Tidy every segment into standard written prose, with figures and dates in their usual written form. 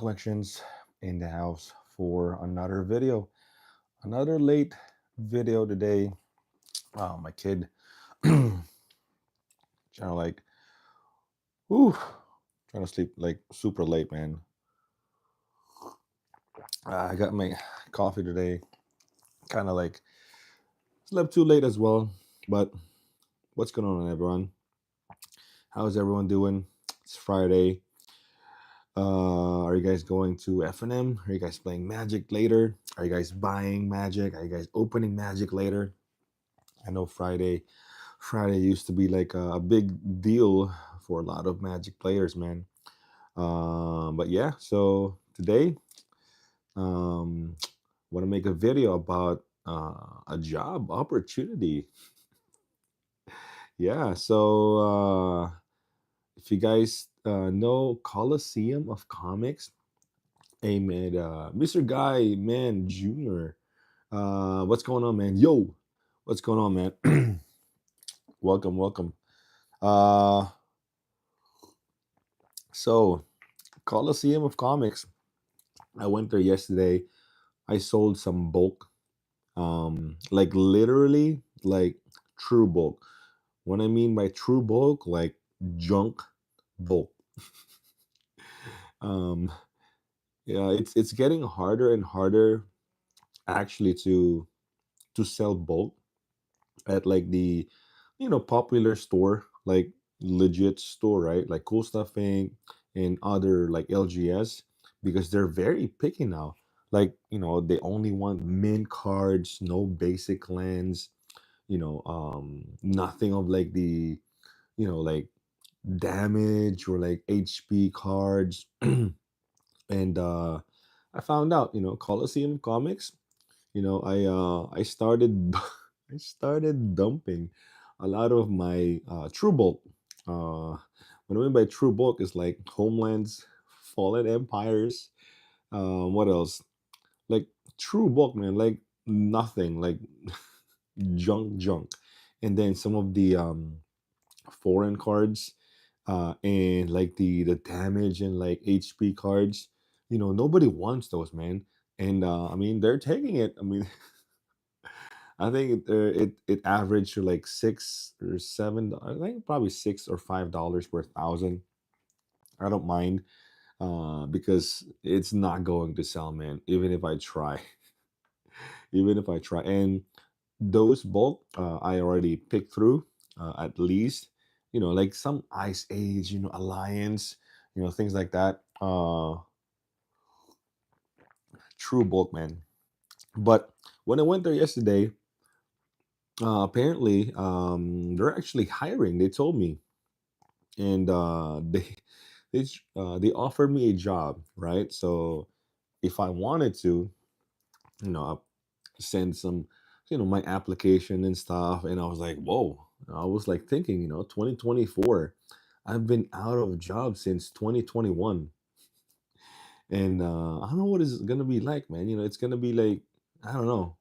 Collections in the house for another video. Another late video today. My kid trying to whew, trying to sleep like super late, man. I got my coffee today. Kind of slept too late as well. But what's going on, everyone? How's everyone doing? It's Friday. Are you guys going to F&M? Are you guys playing Magic later? Are you guys buying Magic? Are you guys opening Magic later? I know Friday used to be like a big deal for a lot of Magic players, man. But yeah, so today, um, want to make a video about a job opportunity. Yeah, so if you guys know Coliseum of Comics, hey man, Mr. Guy, man, Junior, what's going on, man? Yo, what's going on, man? Welcome, welcome. Uh, so Coliseum of Comics. I went there yesterday. I sold some bulk, like literally, like true bulk. What I mean by true bulk, like junk bulk. um, yeah, it's getting harder and harder actually to sell bulk at like the popular store, like legit store, right? Like Cool Stuff Inc. and other like LGS, because they're very picky now. Like, they only want mint cards, no basic lands, nothing of like the, like damage or like HP cards. And I found out, Coliseum Comics, I started I started dumping a lot of my true bulk. What I mean by true bulk is like homelands, fallen empires. What else? Like true bulk, man. Like nothing, like junk, and then some of the foreign cards, and like the damage and like HP cards. Nobody wants those, man. And I mean, they're taking it. I mean, I think it averaged to like $6 or $7. I think probably $6 or $5 per thousand. I don't mind, because it's not going to sell, man. Even if I try, even if I try, and those bulk, I already picked through, at least, like some Ice Age, Alliance, things like that. True bulk, man. But when I went there yesterday, apparently, they're actually hiring. They told me, and they offered me a job, right? So if I wanted to, I'll send some, my application and stuff. And I was like, whoa! I was like thinking, 2024. I've been out of job since 2021, and I don't know what it's gonna be like, man. It's gonna be like, I don't know.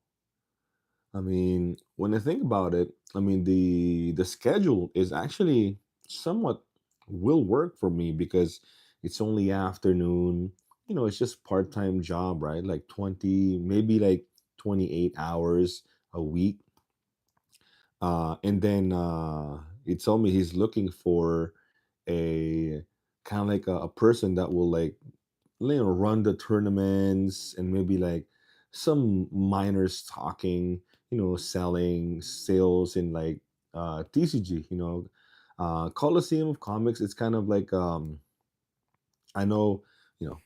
I mean, when I think about it, I mean the schedule is actually somewhat will work for me because it's only afternoon. It's just part-time job, right? Like 20, maybe like 28 hours a week. And then he told me he's looking for a kind of like a person that will like run the tournaments and maybe like some minors talking, selling sales in like TCG, Coliseum of Comics. It's kind of like I know,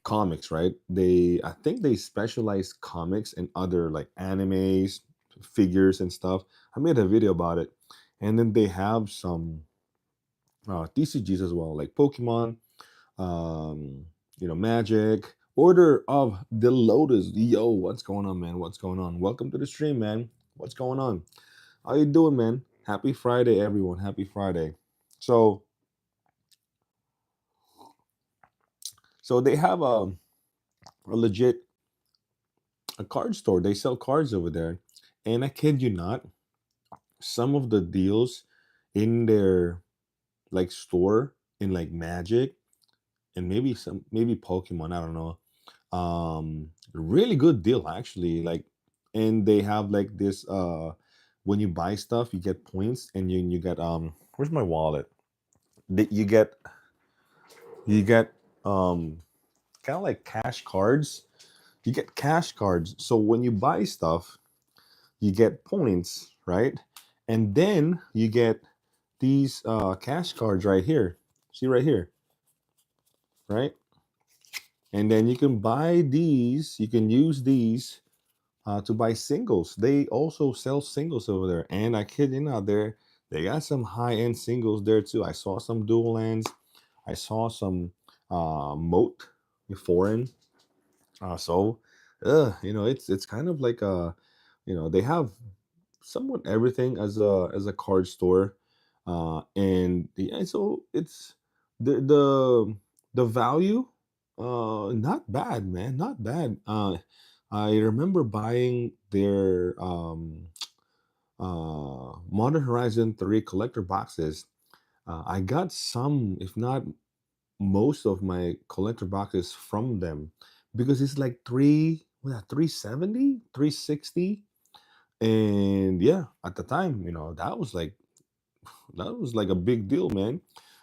comics, right? I think they specialize comics and other like animes, figures and stuff. I made a video about it. And then they have some TCGs as well, like Pokemon, Magic, Order of the Lotus. Yo, what's going on, man? What's going on? Welcome to the stream, man. What's going on? How you doing, man? Happy Friday, everyone. Happy Friday. So, so they have a legit a card store. They sell cards over there, and I kid you not, some of the deals in their like store in like Magic and maybe Pokemon. I don't know. Really good deal actually. Like, and they have like this. When you buy stuff, you get points, and you get Where's my wallet? You get kind of like cash cards. You get cash cards. So when you buy stuff, you get points, right? And then you get these cash cards right here. See right here, right? And then you can buy these. You can use these to buy singles. They also sell singles over there. And I kid you not, they got some high end singles there too. I saw some dual lands. I saw some moat foreign. It's kind of like they have somewhat everything as a card store, and yeah, so it's the value, not bad, man, not bad. I remember buying their Modern Horizon 3 collector boxes. I got some, if not most of my collector boxes from them because it's like 370, 360. And yeah, at the time, that was like a big deal, man.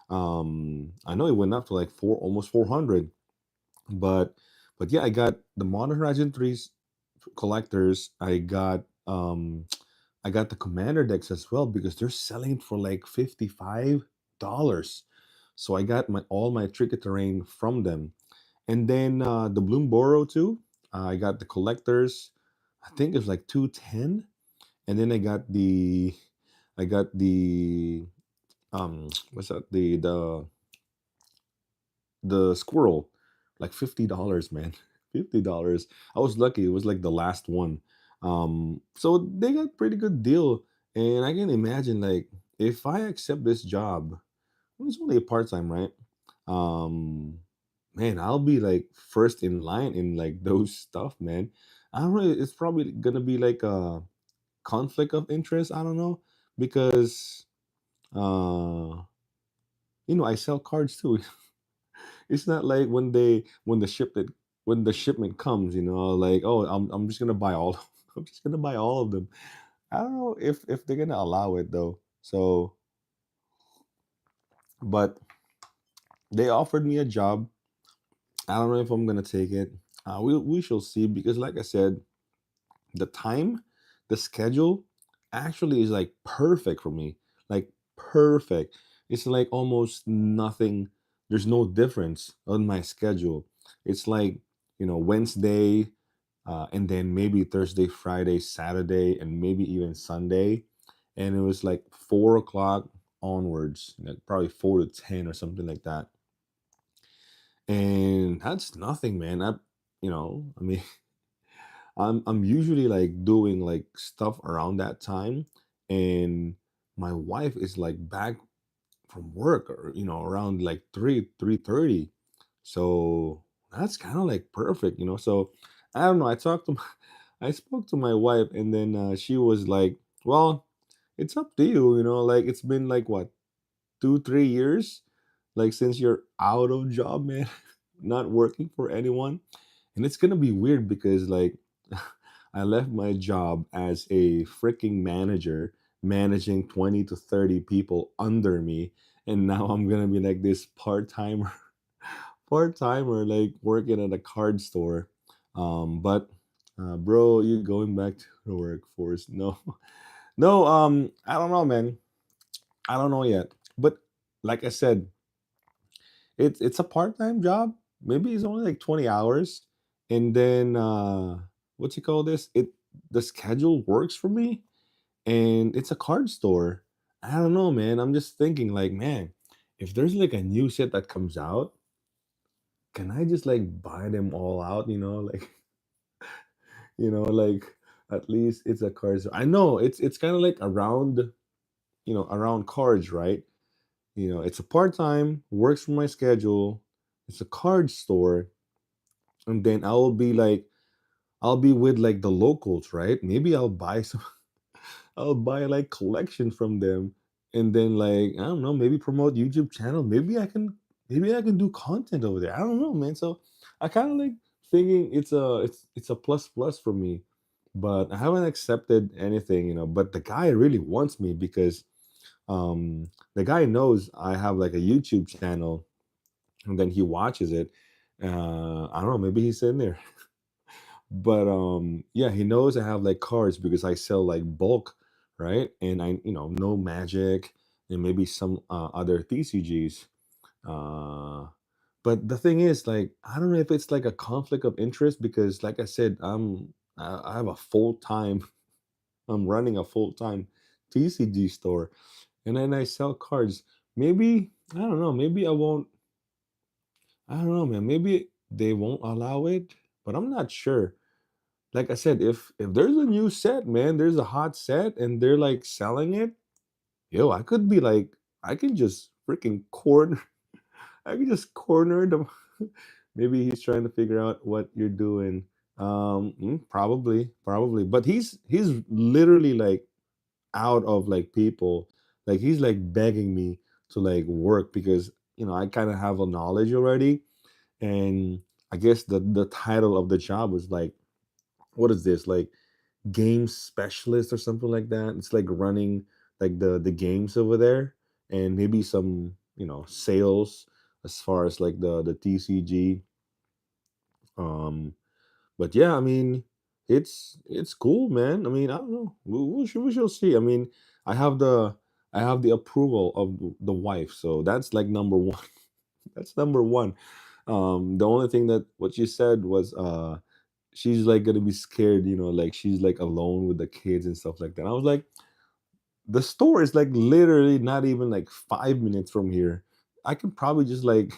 I know it went up to like almost 400, but yeah, I got the Modern Horizon 3's collectors. I got the commander decks as well because they're selling for like $55. So I got my all my tricky terrain from them. And then the Bloomboro too. I got the collectors. I think it was like 210. And then I got the what's that? The squirrel, like $50, man. $50. I was lucky. It was like the last one. So they got pretty good deal. And I can imagine, like, if I accept this job, well, it's only a part-time, right? Um Man, I'll be like first in line in like those stuff, man. I don't know. It's probably gonna be like a conflict of interest. I don't know because uh I sell cards too. It's not like when the shipment comes, like, oh, I'm just gonna buy all. I'm just gonna buy all of them. I don't know if they're gonna allow it though. So, but they offered me a job. I don't know if I'm gonna take it. We shall see because, like I said, the time, the schedule actually is like perfect for me. Like perfect. It's like almost nothing. There's no difference on my schedule. It's like, Wednesday, and then maybe Thursday, Friday, Saturday, and maybe even Sunday. And it was like 4 o'clock onwards, like probably 4 to 10 or something like that. And that's nothing, man. I mean, I'm usually like doing like stuff around that time, and my wife is like back from work, or around like 3:30. So that's kind of like perfect. So I don't know. I spoke to my wife, and then she was like, "Well, it's up to you. Like it's been like what 2 3 years, like since you're out of job, man, not working for anyone." And it's gonna be weird because like I left my job as a freaking manager, managing 20 to 30 people under me, and now I'm gonna be like this part-timer, part-timer, like working at a card store. But bro, you going back to the workforce? No, no. I don't know, man. I don't know yet. But like I said, it's a part-time job. Maybe it's only like 20 hours. And then what you call this? The schedule works for me, and it's a card store. I don't know, man. I'm just thinking like, man, if there's like a new set that comes out, can I just like buy them all out, like like at least it's a card store. I know it's kind of like around cards, right? It's a part-time, works for my schedule. It's a card store, and then I'll be with like the locals, right? Maybe I'll buy like collection from them, and then like I don't know, maybe promote YouTube channel. Maybe I can do content over there. I don't know, man. So I kind of like thinking it's a plus plus for me, but I haven't accepted anything, but the guy really wants me because the guy knows I have like a YouTube channel, and then he watches it. I don't know, maybe he's in there. But yeah, he knows I have like cards because I sell like bulk, right? And I know magic and maybe some other TCGs. uh but the thing is, like, I don't know if it's like a conflict of interest because, like I said, I have a full-time I'm running a full-time TCG store, and then I sell cards. Maybe, I don't know, maybe I don't know, man, maybe they won't allow it, but I'm not sure. Like I said, if there's a new set, man, there's a hot set and they're like selling it, yo, I could be like, I can just freaking corner I can just corner them. Maybe he's trying to figure out what you're doing. Probably, but he's literally like out of like people. Like he's like begging me to like work because I kind of have a knowledge already, and I guess the title of the job was like, what is this, like game specialist or something like that. It's like running like the games over there, and maybe some sales as far as like the TCG. Um, but yeah, I mean, it's cool, man. I mean, I don't know. We shall see. I mean, I have the I have the approval of the wife, so that's like number one. That's number one. The only thing that what you said was she's like gonna be scared, like she's like alone with the kids and stuff like that. I was like, the store is like literally not even like 5 minutes from here. I can probably just like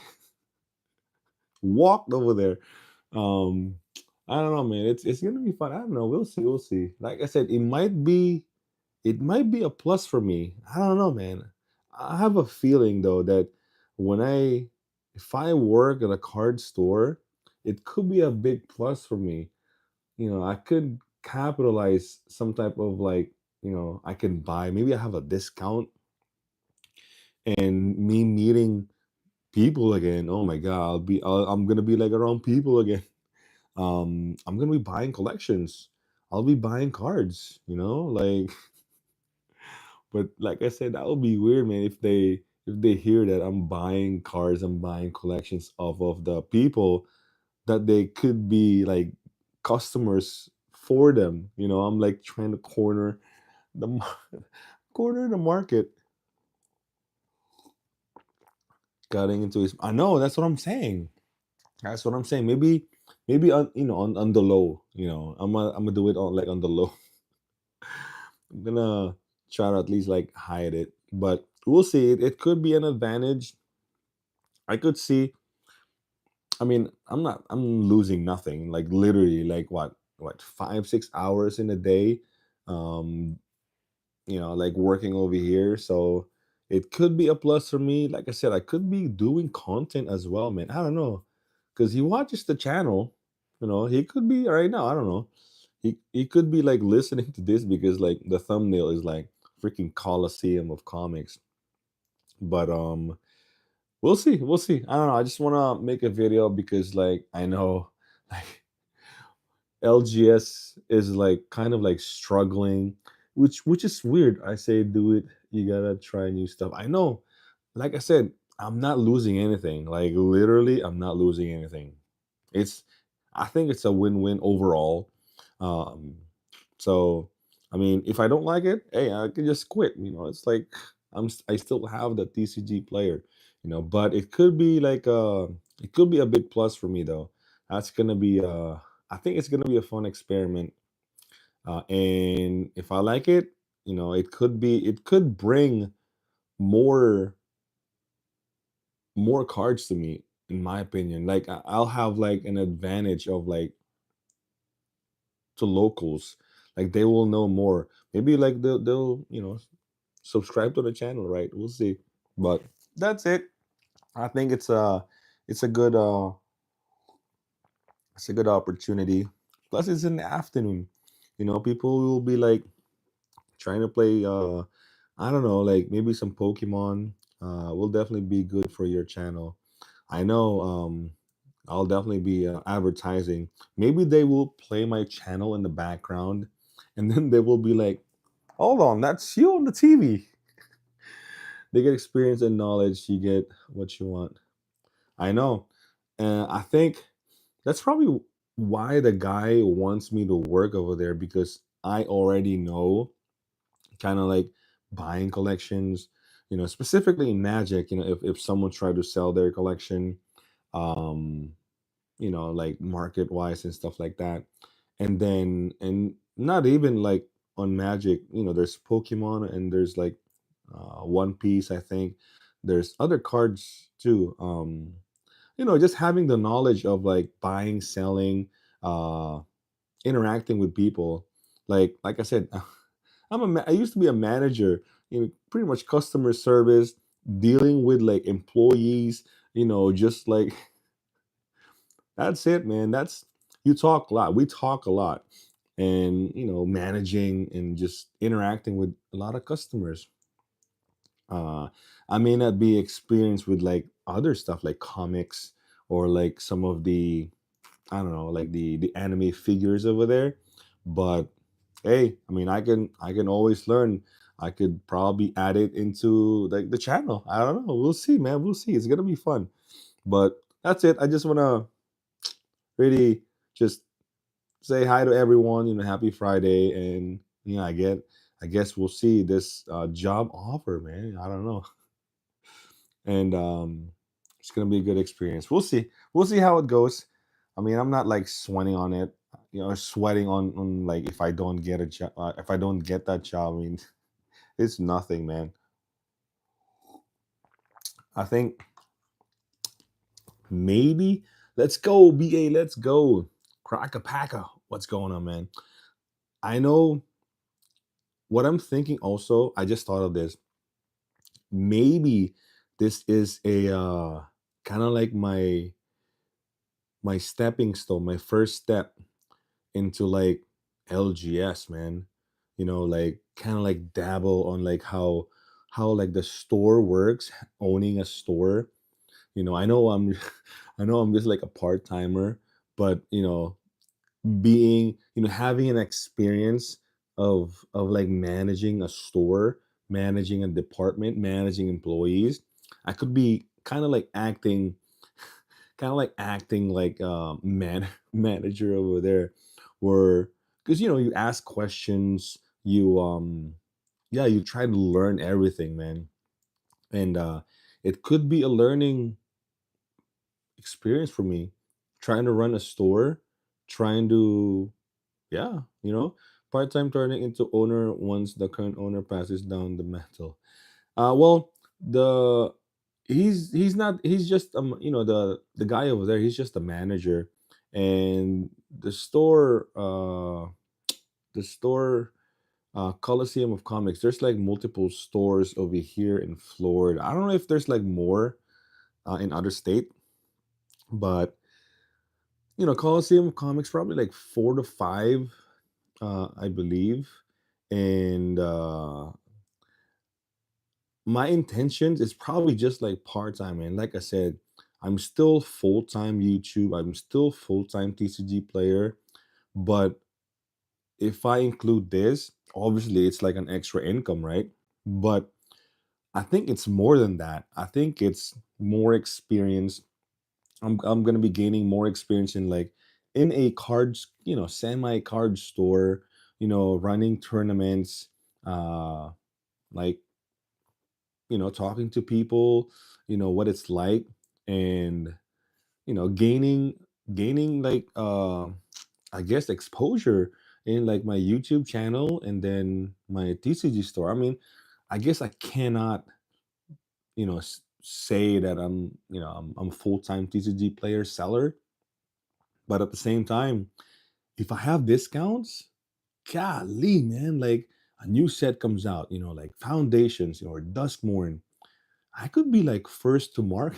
walk over there. Um, I don't know, man. It's gonna be fun. I don't know. We'll see. We'll see. Like I said, it might be a plus for me. I don't know, man. I have a feeling though that when I if I work at a card store, it could be a big plus for me. I could capitalize some type of like, I can buy, maybe I have a discount, and me meeting people again. Oh my god, I'm gonna be like around people again. I'm gonna be buying collections. I'll be buying cards, like. But like I said, that would be weird, man, if they hear that I'm buying cards, I'm buying collections off of the people that they could be like customers for them. I'm like trying to the corner the market, getting into his. I know, that's what I'm saying. That's what I'm saying. Maybe on the low. I'm gonna do it on like on the low. I'm gonna try to at least like hide it, but we'll see. It could be an advantage. I could see. I mean, I'm losing nothing. Like literally, like what 5 6 hours in a day. Um, like working over here. So it could be a plus for me. Like I said, I could be doing content as well, man. I don't know, because he watches the channel. He could be right now. I don't know. He could be like listening to this because like the thumbnail is like freaking Coliseum of comics. But we'll see. We'll see. I don't know. I just want to make a video because like I know like LGS is like kind of like struggling, which is weird. I say do it. You gotta try new stuff. I know. Like I said, I'm not losing anything. Like literally, I'm not losing anything. It's I think it's a win-win overall. Um, so I mean, if I don't like it, hey, I can just quit. It's like I still have the TCG player. But it could be a big plus for me though. That's gonna be I think it's gonna be a fun experiment. And if I like it, it could bring more more cards to me, in my opinion. Like I'll have like an advantage of like to locals. Like they will know more. Maybe like they'll subscribe to the channel, right? We'll see. But that's it. I think it's a good opportunity. Plus it's in the afternoon. People will be like trying to play I don't know, like maybe some Pokemon will definitely be good for your channel. I know I'll definitely be advertising. Maybe they will play my channel in the background, and then they will be like, "Hold on, that's you on the TV." They get experience and knowledge. You get what you want. I know. I think that's probably why the guy wants me to work over there, because I already know kind of like buying collections, specifically in Magic. If someone tried to sell their collection, um, like market wise and stuff like that. And not even like on Magic, there's Pokemon and there's like One Piece, I think. There's other cards too. Just having the knowledge of like buying, selling, uh, interacting with people. Like I said, I used to be a manager, pretty much customer service, dealing with like employees, just like that's it, man. That's You talk a lot. We talk a lot. And managing and just interacting with a lot of customers. Uh, I may not be experienced with like other stuff like comics or like some of the, I don't know, like the anime figures over there. But hey, I mean, I can always learn. I could probably add it into like the channel. I don't know. We'll see, man. We'll see. It's gonna be fun. But that's it. I just wanna really just say hi to everyone. Happy Friday, and I guess we'll see this job offer, man. I don't know, and it's gonna be a good experience. We'll see. We'll see how it goes. I mean, I'm not like sweating on it, sweating on like if I don't get a job, if I don't get that job. I mean, it's nothing, man. I think maybe let's go, BA. Let's go. Crack a packer. What's going on, man? I know what I'm thinking. Also, I just thought of this. Maybe this is a kind of like my stepping stone, my first step into like LGS, man. Like kind of like dabble on like how like the store works, owning a store. I know I'm I know I'm just like a part-timer, but being, having an experience of like managing a store, managing a department, managing employees. I could be kind of like acting like manager over there, where, because you ask questions, yeah, you try to learn everything, man. And it could be a learning experience for me, trying to run a store, trying to, yeah, part-time turning into owner once the current owner passes down the mantle. Well, the he's not he's just the guy over there. He's just a manager, and the store Coliseum of Comics. There's like multiple stores over here in Florida. I don't know if there's like more in other state, but Coliseum of Comics probably like 4 to 5, I believe. And my intentions is probably just like part time. And like I said, I'm still full time YouTube. I'm still full time TCG player. But if I include this, obviously it's like an extra income, right? But I think it's more than that. I think it's more experience. I'm gonna be gaining more experience in like in a cards, semi card store, running tournaments, uh like talking to people, what it's like, and gaining like I guess exposure in like my YouTube channel and then my TCG store. I mean, I guess I cannot, say that I'm a full-time TCG player seller, but at the same time, if I have discounts, golly, man, like a new set comes out, like Foundations, or Duskmorn, I could be like first to mark.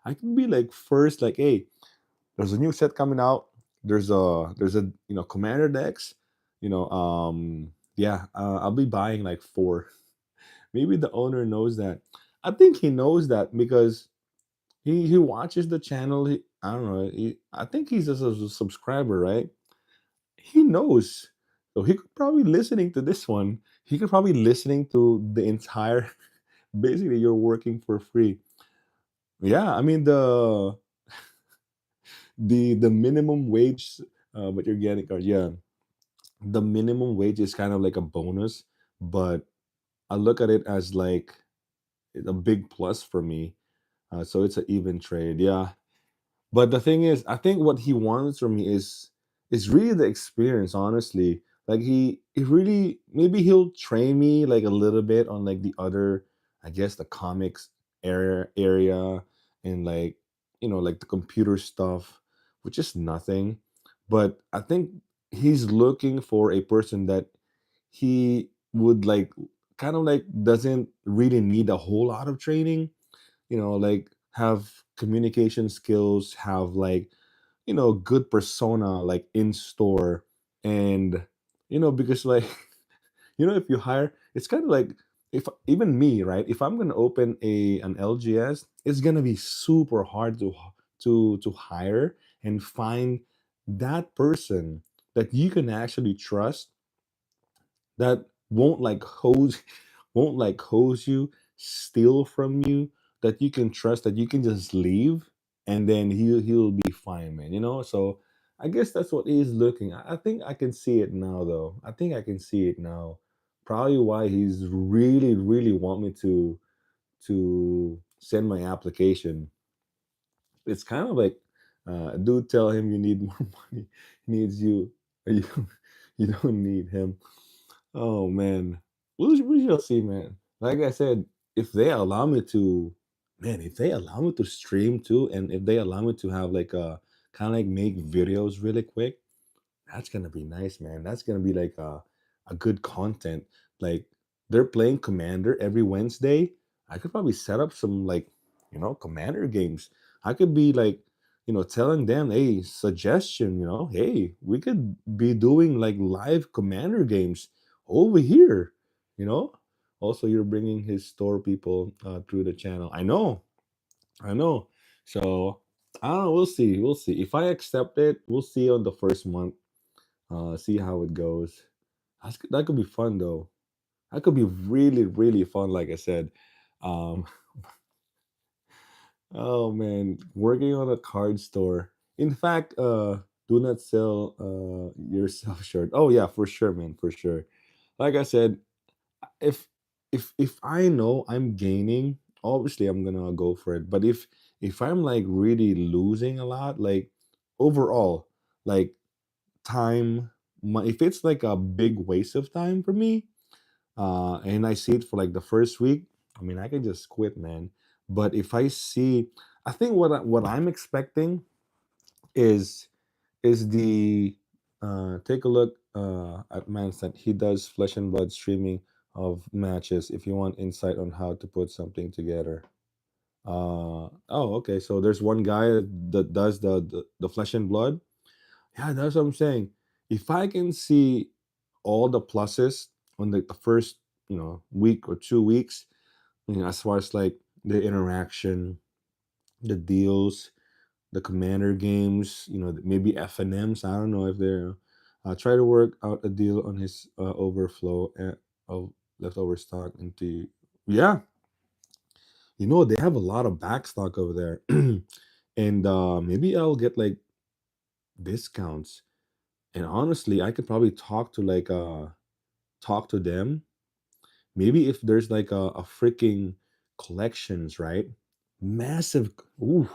I could be like first, like, hey, there's a new set coming out. There's a commander decks. Yeah, I'll be buying like four. Maybe the owner knows that. I think he knows that because he watches the channel. I don't know. I think he's just a subscriber, right? He knows. So he could probably listening to this one. He could probably listening to the entire. Basically, you're working for free. Yeah, I mean the minimum wage, but you're getting, or yeah, the minimum wage is kind of like a bonus, but I look at it as like a big plus for me. So it's an even trade. Yeah, but the thing is, I think what he wants from me is really the experience, honestly. Like he really, maybe he'll train me like a little bit on like the other, I guess, the comics area, and like, like the computer stuff, which is nothing. But I think he's looking for a person that he would like, kind of like doesn't really need a whole lot of training, like have communication skills, have like, good persona like in store. And because like, if you hire, it's kind of like, if even me, right, if I'm going to open an LGS, it's going to be super hard to hire and find that person that you can actually trust, that won't like hose you, steal from you, that you can trust, that you can just leave, and then he'll be fine, man. So I guess that's what he's looking. I think I can see it now, though. I think I can see it now. Probably why he's really, really want me to send my application. It's kind of like, do tell him you need more money. He needs you. You, you don't need him. Oh man, we shall see, man. Like I said, if they allow me to, man, if they allow me to stream too, and if they allow me to have like a kind of like make videos really quick, that's gonna be nice, man. That's gonna be like a good content. Like, they're playing Commander every Wednesday. I could probably set up some like, Commander games. I could be like, telling them, hey, suggestion, hey, we could be doing like live Commander games over here, you know. Also, you're bringing his store people through the channel. I know. So I don't know. We'll see. We'll see. If I accept it, we'll see on the first month, see how it goes. That could be fun though. That could be really, really fun. Like I said, um, oh man, working on a card store. In fact, do not sell yourself short. Oh yeah, for sure, man, for sure. Like I said, if if I know I'm gaining, obviously I'm gonna go for it. But if I'm like really losing a lot, like overall, like time, if it's like a big waste of time for me, and I see it for like the first week, I mean, I can just quit, man. But if I see, I think what I'm expecting is the, take a look at Manset. He does flesh and blood streaming of matches. If you want insight on how to put something together. Oh, okay. So there's one guy that does the flesh and blood. Yeah, that's what I'm saying. If I can see all the pluses on the first, week or 2 weeks, as far as like the interaction, the deals, the commander games, maybe FNMs. I don't know if they're. Try to work out a deal on his overflow of leftover stock into. Yeah, they have a lot of back stock over there, and maybe I'll get like discounts. And honestly, I could probably talk to them. Maybe if there's like a freaking collections, right? Massive. Ooh,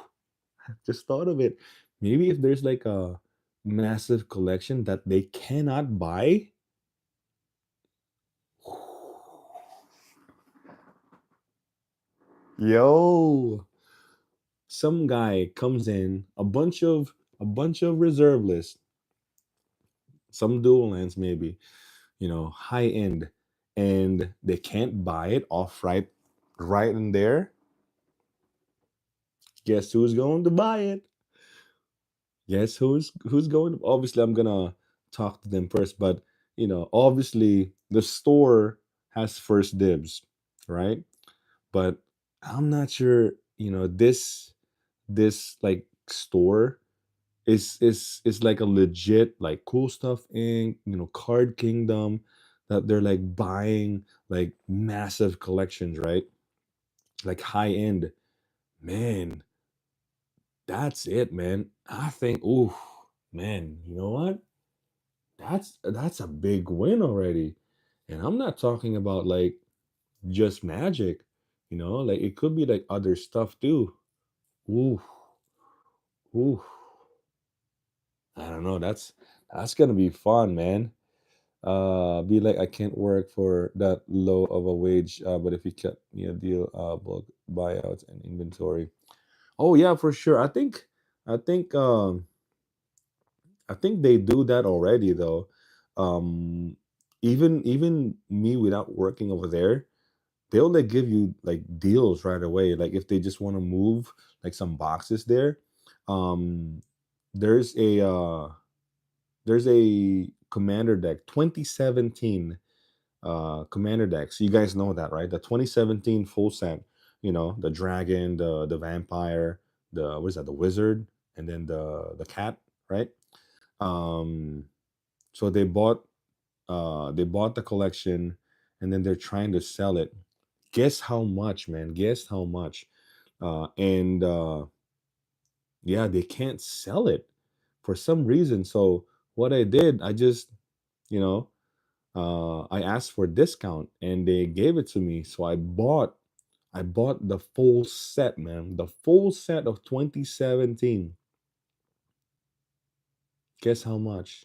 just thought of it. Maybe if there's like a massive collection that they cannot buy. Yo, some guy comes in, a bunch of reserve lists, some dual lands maybe, high end, and they can't buy it off right in there. Guess who's going to buy it? Guess who's going? Obviously, I'm gonna talk to them first, but obviously the store has first dibs, right? But I'm not sure. This like store is like a legit like Cool Stuff Inc. Card Kingdom, that they're like buying like massive collections, right? Like high end. Man, that's it, man. I think, ooh, man, you know what? That's a big win already. And I'm not talking about like just magic, like it could be like other stuff too. Ooh, ooh. I don't know. That's gonna be fun, man. Be like I can't work for that low of a wage, but if you kept me a deal, bulk buyouts and inventory. Oh yeah, for sure. I think I think they do that already though. Um, even me without working over there, they'll like give you like deals right away. Like if they just want to move like some boxes there, um, there's a commander deck 2017 commander deck. So you guys know that, right? The 2017 full set. The dragon, the vampire, the what is that? The wizard, and then the cat, right? Um, so they bought the collection, and then they're trying to sell it. Guess how much, man? Guess how much? And Yeah, they can't sell it for some reason. So what I did, I just, you know, I asked for a discount, and they gave it to me. So I bought the full set, man. The full set of 2017. Guess how much?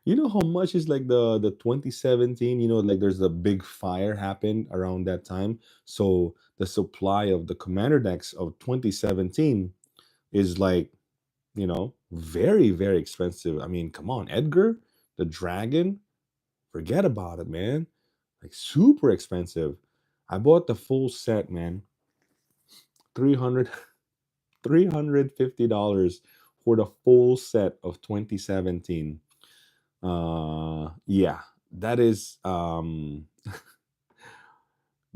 You know how much is like the 2017, like there's a big fire happened around that time. So the supply of the commander decks of 2017 is like, very, very expensive. I mean, come on, Edgar, the dragon, forget about it, man. Like super expensive. I bought the full set, man. 300 $350 for the full set of 2017. Yeah, that is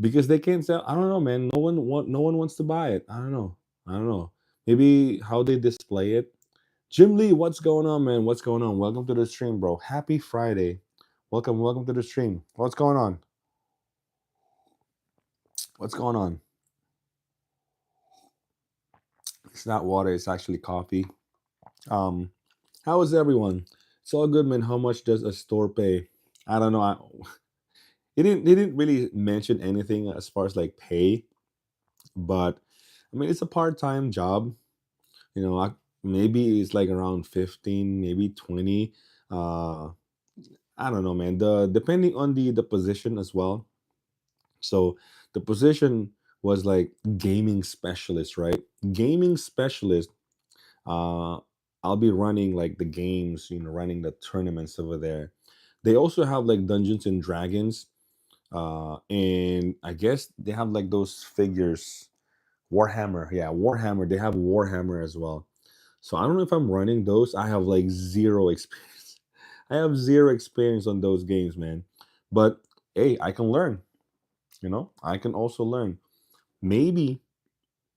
because they can't sell. I don't know, man. No one wants to buy it. I don't know. Maybe how they display it. Jim Lee, what's going on, man? What's going on? Welcome to the stream, bro. Happy Friday. Welcome to the stream. What's going on? What's going on? It's not water, it's actually coffee. Um, how is everyone? It's all good, man. How much does a store pay? I don't know. He didn't really mention anything as far as like pay, but I mean it's a part-time job. Maybe it's like around 15, maybe 20. Uh I don't know, man. The depending on the position as well. So the position was like gaming specialist, right? Gaming specialist. Uh, I'll be running like the games, running the tournaments over there. They also have like Dungeons and Dragons, and I guess they have like those figures, Warhammer. Yeah, Warhammer. They have Warhammer as well. So I don't know if I'm running those. I have like zero experience. I have zero experience on those games, man. But hey, I can learn. I can also learn. Maybe,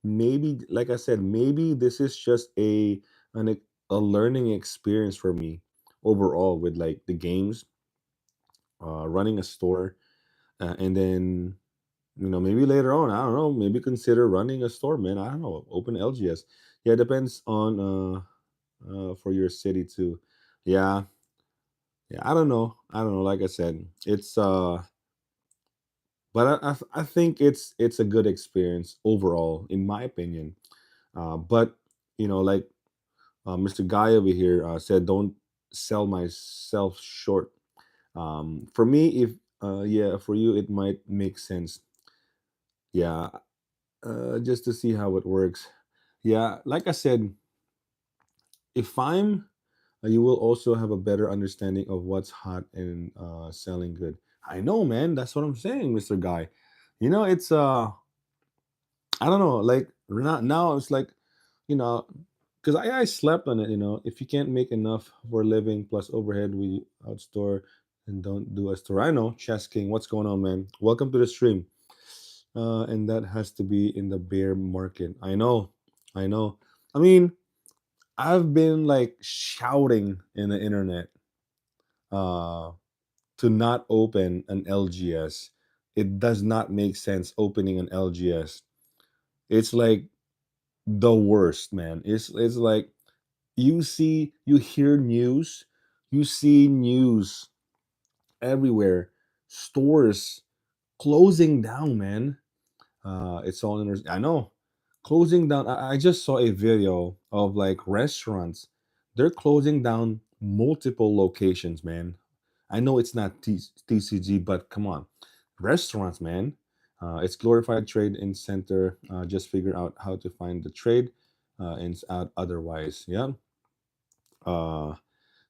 maybe, like I said, maybe this is just a learning experience for me overall with like the games, running a store, and then maybe later on, I don't know, maybe consider running a store, man. I don't know, open LGS. Yeah, it depends on for your city too. Yeah, yeah. I don't know. Like I said, it's but I think it's a good experience overall, in my opinion. But like Mr. Guy over here said, don't sell myself short. For me, if yeah, for you it might make sense. Yeah, just to see how it works. Yeah, like I said, if I'm, you will also have a better understanding of what's hot and selling good. I know, man. That's what I'm saying, Mr. Guy. It's I don't know, like now it's like, you know, because I slept on it. If you can't make enough for a living plus overhead, we outstore and don't do a store. I know, Chess King. What's going on, man? Welcome to the stream. And that has to be in the bear market. I know. I know. I mean, I've been like shouting in the internet uh to not open an LGS. It does not make sense opening an LGS. It's like the worst, man. It's like you hear news, you see news everywhere. Stores closing down, man. It's all in. I know, closing down. I just saw a video of like restaurants. They're closing down multiple locations, man. I know it's not TCG, but come on, restaurants, man. It's glorified trade in center. Just figure out how to find the trade, and out otherwise. Yeah. Uh,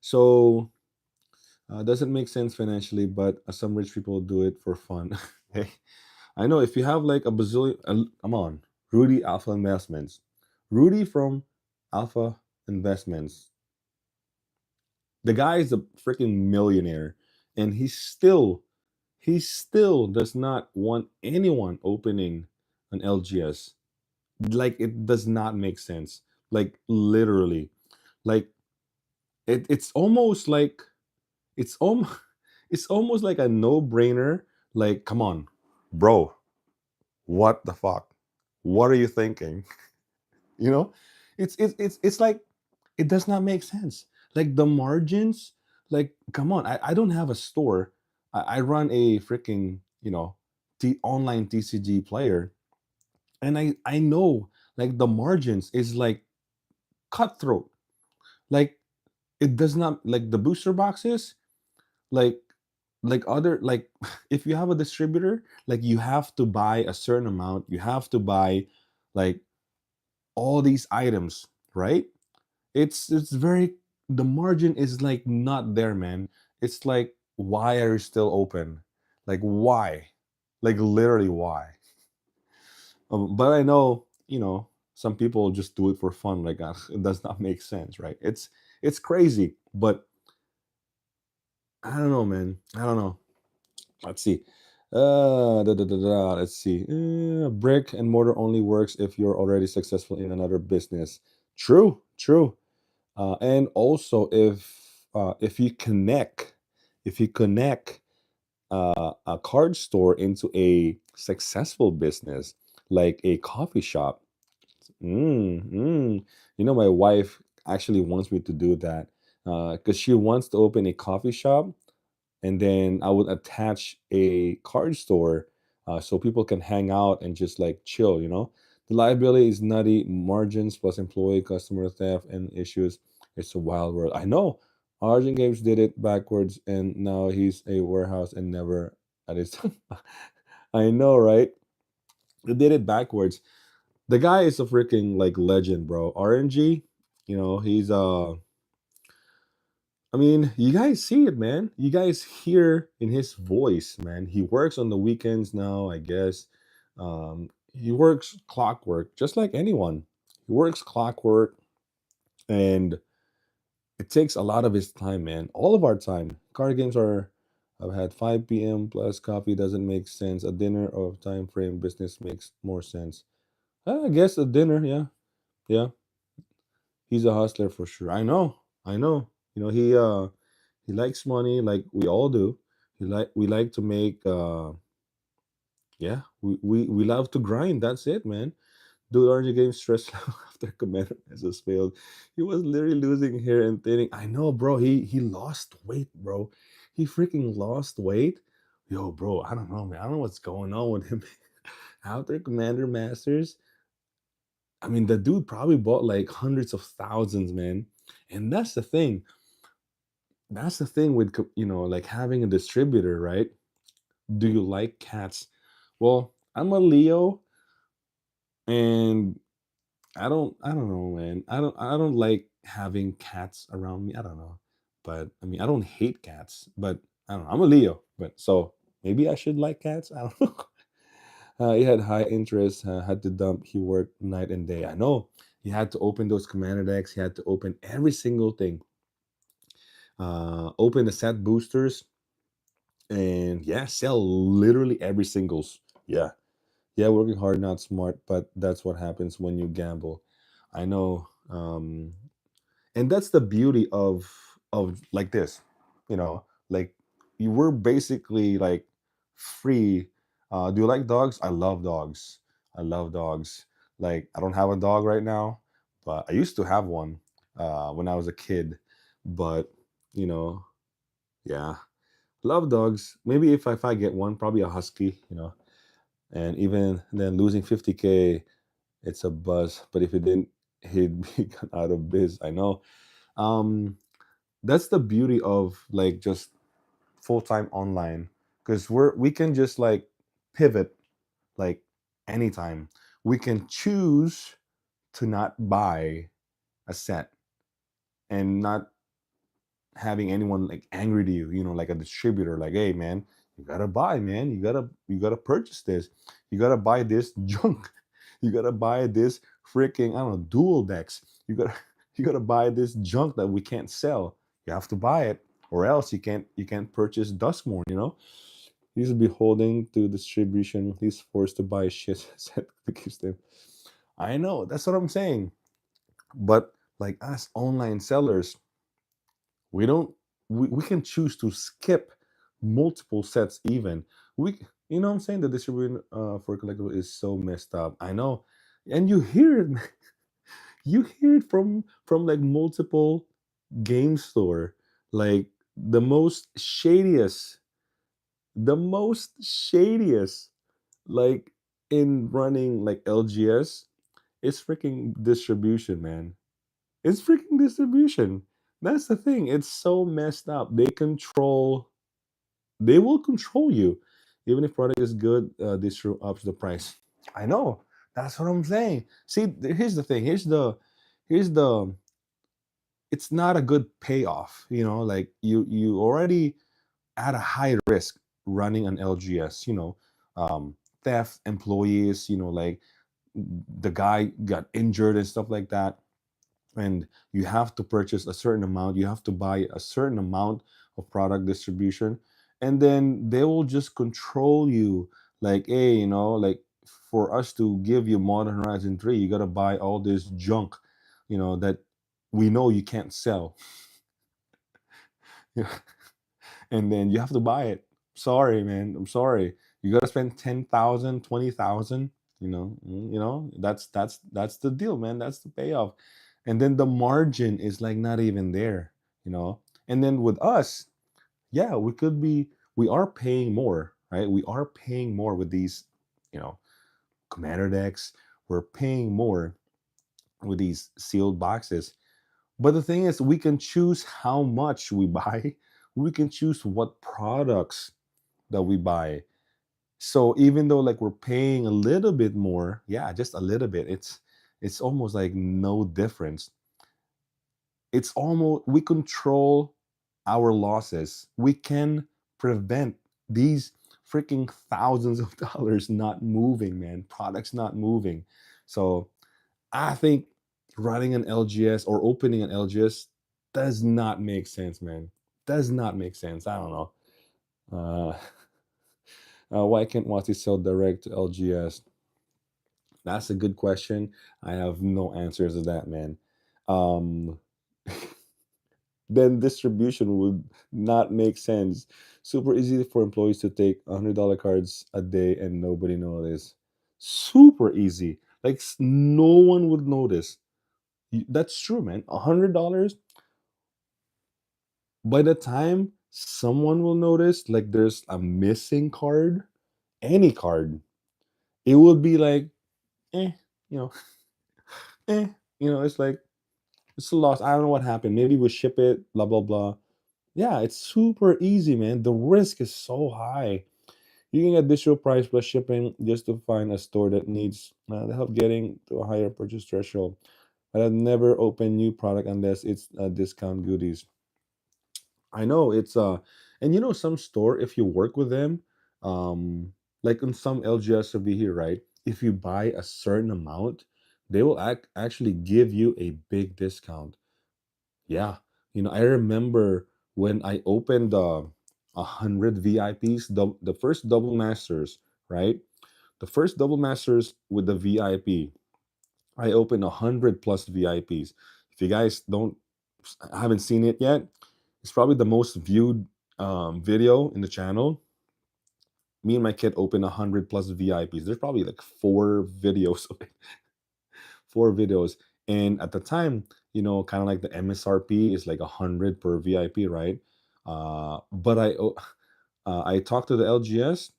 so doesn't make sense financially, but some rich people do it for fun. Hey, I know if you have like a bazillion, come on, Rudy Alpha Investments, Rudy from Alpha Investments, the guy is a freaking millionaire, and he still does not want anyone opening an LGS. Like it does not make sense. Like literally, like it's almost like it's almost it's almost like a no-brainer. Like, come on, bro, what the fuck? What are you thinking? You know, it's like it does not make sense. Like the margins, like come on, I don't have a store. I run a freaking online TCG player, and I know like the margins is like cutthroat. Like it does not like the booster boxes like other like if you have a distributor, like you have to buy a certain amount, you have to buy like all these items, right? It's very, the margin is like not there, man. It's like, why are you still open? Like why? Like literally why? But I know, some people just do it for fun. Like it does not make sense, right? It's crazy, but I don't know, man. I don't know. Let's see. Let's see. Brick and mortar only works if you're already successful in another business. True, true. And also if you connect a card store into a successful business like a coffee shop. Mm, mm. My wife actually wants me to do that because she wants to open a coffee shop, and then I would attach a card store so people can hang out and just like chill. The liability is nutty, margins plus employee customer theft and issues. It's a wild world. I know. Argent Games did it backwards, and now he's a warehouse and never at his. I know, right? They did it backwards. The guy is a freaking like legend, bro. RNG, he's I mean, you guys see it, man. You guys hear in his voice, man. He works on the weekends now, I guess. He works clockwork, just like anyone. He works clockwork, and it takes a lot of his time, man. All of our time. Card games are. I've had 5 p.m. plus coffee doesn't make sense. A dinner of time frame business makes more sense. I guess a dinner, yeah, yeah. He's a hustler for sure. I know. I know. He likes money like we all do. We like to make yeah, we love to grind. That's it, man. Dude, aren't you getting stressed out after Commander has failed? He was literally losing hair and thinning. I know, bro. He lost weight, bro. He freaking lost weight. Yo, bro, I don't know, man. I don't know what's going on with him. After Commander Masters, I mean, the dude probably bought like hundreds of thousands, man. And that's the thing with like having a distributor, right? Do you like cats? Well, I'm a Leo, and I don't know, man. I don't like having cats around me. I don't know. But I mean, I don't hate cats, but I don't know. I'm a Leo, but so maybe I should like cats. I don't know. He had high interest, had to dump. He worked night and day. I know. He had to open those commander decks. He had to open every single thing. Open the set boosters, and yeah, sell literally every singles. Yeah, yeah, working hard, not smart, but that's what happens when you gamble. I know, and that's the beauty of like this, like you were basically like free. Do you like dogs? I love dogs. I love dogs. Like I don't have a dog right now, but I used to have one when I was a kid. But you know, yeah, love dogs. Maybe if I get one, probably a husky. And even then, losing 50K, it's a buzz. But if it didn't, he'd be gone out of biz. I know. Um, that's the beauty of like just full-time online, because we can just like pivot like anytime. We can choose to not buy a set and not having anyone like angry to you, like a distributor, like, hey man, you gotta buy, man, you gotta purchase this, you gotta buy this junk, you gotta buy this freaking, I don't know, dual decks, you gotta buy this junk that we can't sell. You have to buy it, or else you can't purchase Duskmorn. He's beholden to distribution, he's forced to buy shit set to keep them. I know, that's what I'm saying. But like us online sellers, we don't we can choose to skip multiple sets even. What I'm saying, the distribution for collectible is so messed up. I know. And you hear it, you hear it from like multiple game store, like the most shadiest like in running like LGS. It's freaking distribution, man. It's freaking distribution. That's the thing. It's so messed up. They will control you. Even if product is good, distro ups the price. I know. That's what I'm saying. See, here's the thing. Here's the it's not a good payoff. Like you already at a high risk running an LGS, theft, employees, like the guy got injured and stuff like that, and you have to purchase a certain amount, you have to buy a certain amount of product distribution, and then they will just control you, like, hey, like, for us to give you Modern Horizon 3, you got to buy all this junk, that we know you can't sell. And then you have to buy it. Sorry, man, I'm sorry. You got to spend 10,000, 20,000. That's the deal, man. That's the payoff. And then the margin is like not even there. And then with us, yeah, we are paying more, right? We are paying more with these, you know commander decks. We're paying more with these sealed boxes. But the thing is, we can choose how much we buy. We can choose what products that we buy. So even though like we're paying a little bit more, yeah, just a little bit, it's almost like no difference. It's almost, we control our losses. We can prevent these freaking thousands of dollars not moving, man. Products not moving. So I think running an LGS or opening an LGS does not make sense, man. Does not make sense. I don't know. Uh, why can't Wati sell direct to LGS? That's a good question. I have no answers to that, man. Um, then distribution would not make sense. Super easy for employees to take $100 cards a day and nobody notice. Super easy. Like no one would notice. That's true, man. $100, by the time someone will notice, like there's a missing card, any card, it would be like, eh, you know, eh, it's like, it's a loss. I don't know what happened. Maybe we ship it, blah, blah, blah. Yeah, it's super easy, man. The risk is so high. You can get digital price plus shipping just to find a store that needs the help getting to a higher purchase threshold. But I've never opened new product unless it's discount goodies. I know it's and some store, if you work with them, like in some LGS over here, right? If you buy a certain amount, they will actually give you a big discount. Yeah, I remember when I opened 100 VIPs, the first double masters, right? The first double masters with the VIP. I opened 100 plus VIPs. If you guys don't haven't seen it yet, it's probably the most viewed video in the channel. Me and my kid opened 100 plus VIPs. There's probably like four videos of it, four videos. And at the time, kind of like the MSRP is like 100 per VIP, right? But I talked to the LGS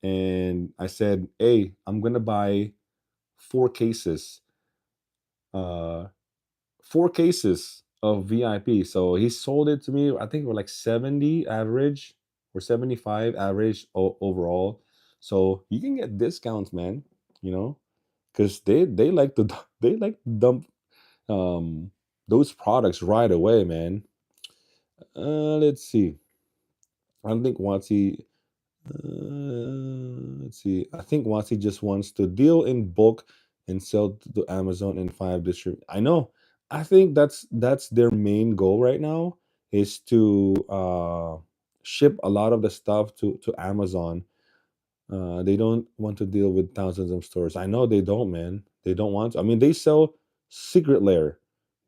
and I said, "Hey, I'm gonna buy four cases, uh, four cases of VIP." So he sold it to me. I think we're like 70 average or 75 average overall. So you can get discounts, man. You know, because they like to they like to dump um those products right away, man. Let's see. I don't think Watsi. Let's see. I think Watsi just wants to deal in bulk and sell to Amazon and five distribute. I know. I think that's their main goal right now is to ship a lot of the stuff to Amazon. They don't want to deal with thousands of stores. I know they don't, man. They don't want to. I mean, they sell secret layer.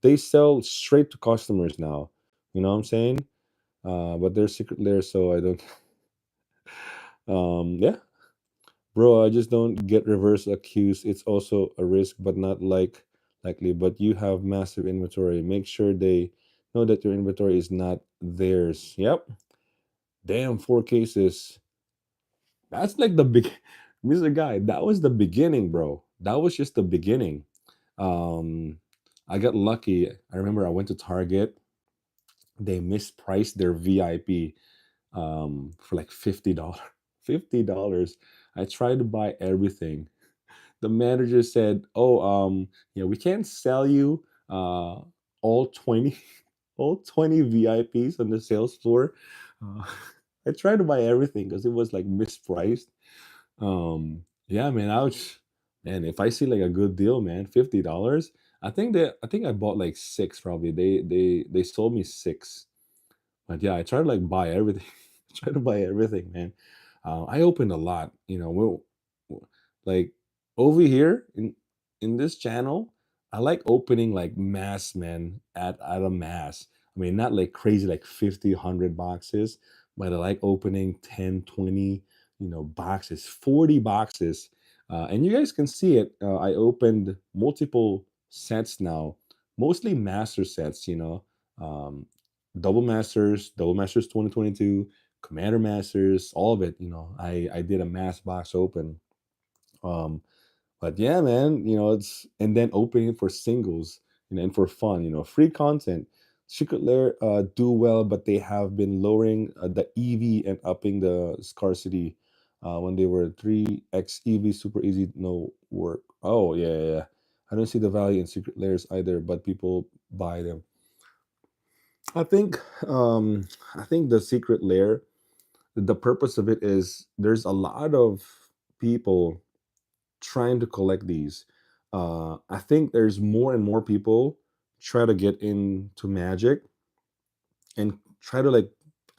They sell straight to customers now. You know what I'm saying? But they're secret layer, so I don't. Yeah, bro. I just don't get reverse accused. It's also a risk, but not likely. But you have massive inventory. Make sure they know that your inventory is not theirs. Yep. Damn, four cases. That's like the big Mr. Guy, that was the beginning, bro. That was just the beginning. Um I got lucky. I remember I went to Target. They mispriced their VIP for like $50. $50. I tried to buy everything. The manager said, "Oh, we can't sell you all 20 all 20 VIPs on the sales floor." Uh, I tried to buy everything because it was like mispriced. Yeah, man, ouch. Man, if I see like a good deal, man, $50. I think I bought like six probably. They sold me six. But yeah, I try to like buy everything. Try to buy everything, man. I opened a lot, like over here in this channel. I like opening like mass, man, at a mass. I mean, not like crazy, like 50, 100 boxes, but I like opening 10, 20, boxes, 40 boxes. And you guys can see it. I opened multiple sets now, mostly master sets, um, Double Masters 2022, Commander Masters, all of it. I did a mass box open. Um, but yeah, man, it's and then opening it for singles, and for fun, free content. Secret Lair do well, but they have been lowering the EV and upping the scarcity. When they were 3x EV, super easy, no work. Oh yeah, yeah, yeah. I don't see the value in Secret Lairs either, but people buy them. I think I think the Secret Lair, the purpose of it is there's a lot of people trying to collect these. I think there's more and more people try to get into Magic and try to like,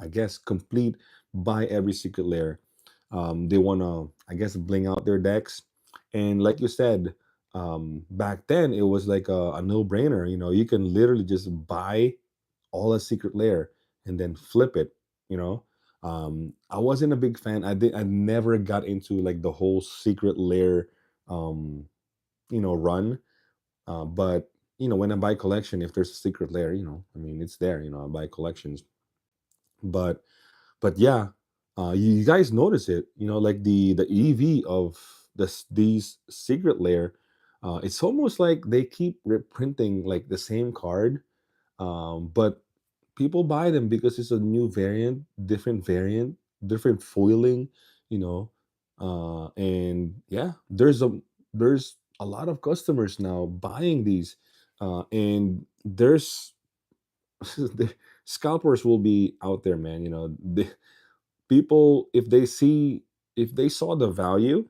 I guess, complete buy every secret layer. They want to, I guess, bling out their decks. And like you said, back then it was like a no-brainer. You can literally just buy all a secret layer and then flip it. You know, I wasn't a big fan. I never got into like the whole secret layer, um, run. But when I buy collection, if there's a secret layer, I mean, it's there. I buy collections. But yeah, you guys notice it. Like the EV of these secret layer. It's almost like they keep reprinting like the same card, but people buy them because it's a new variant, different foiling, you know. And yeah, there's a lot of customers now buying these, and there's the scalpers will be out there, man. The people, if they saw the value,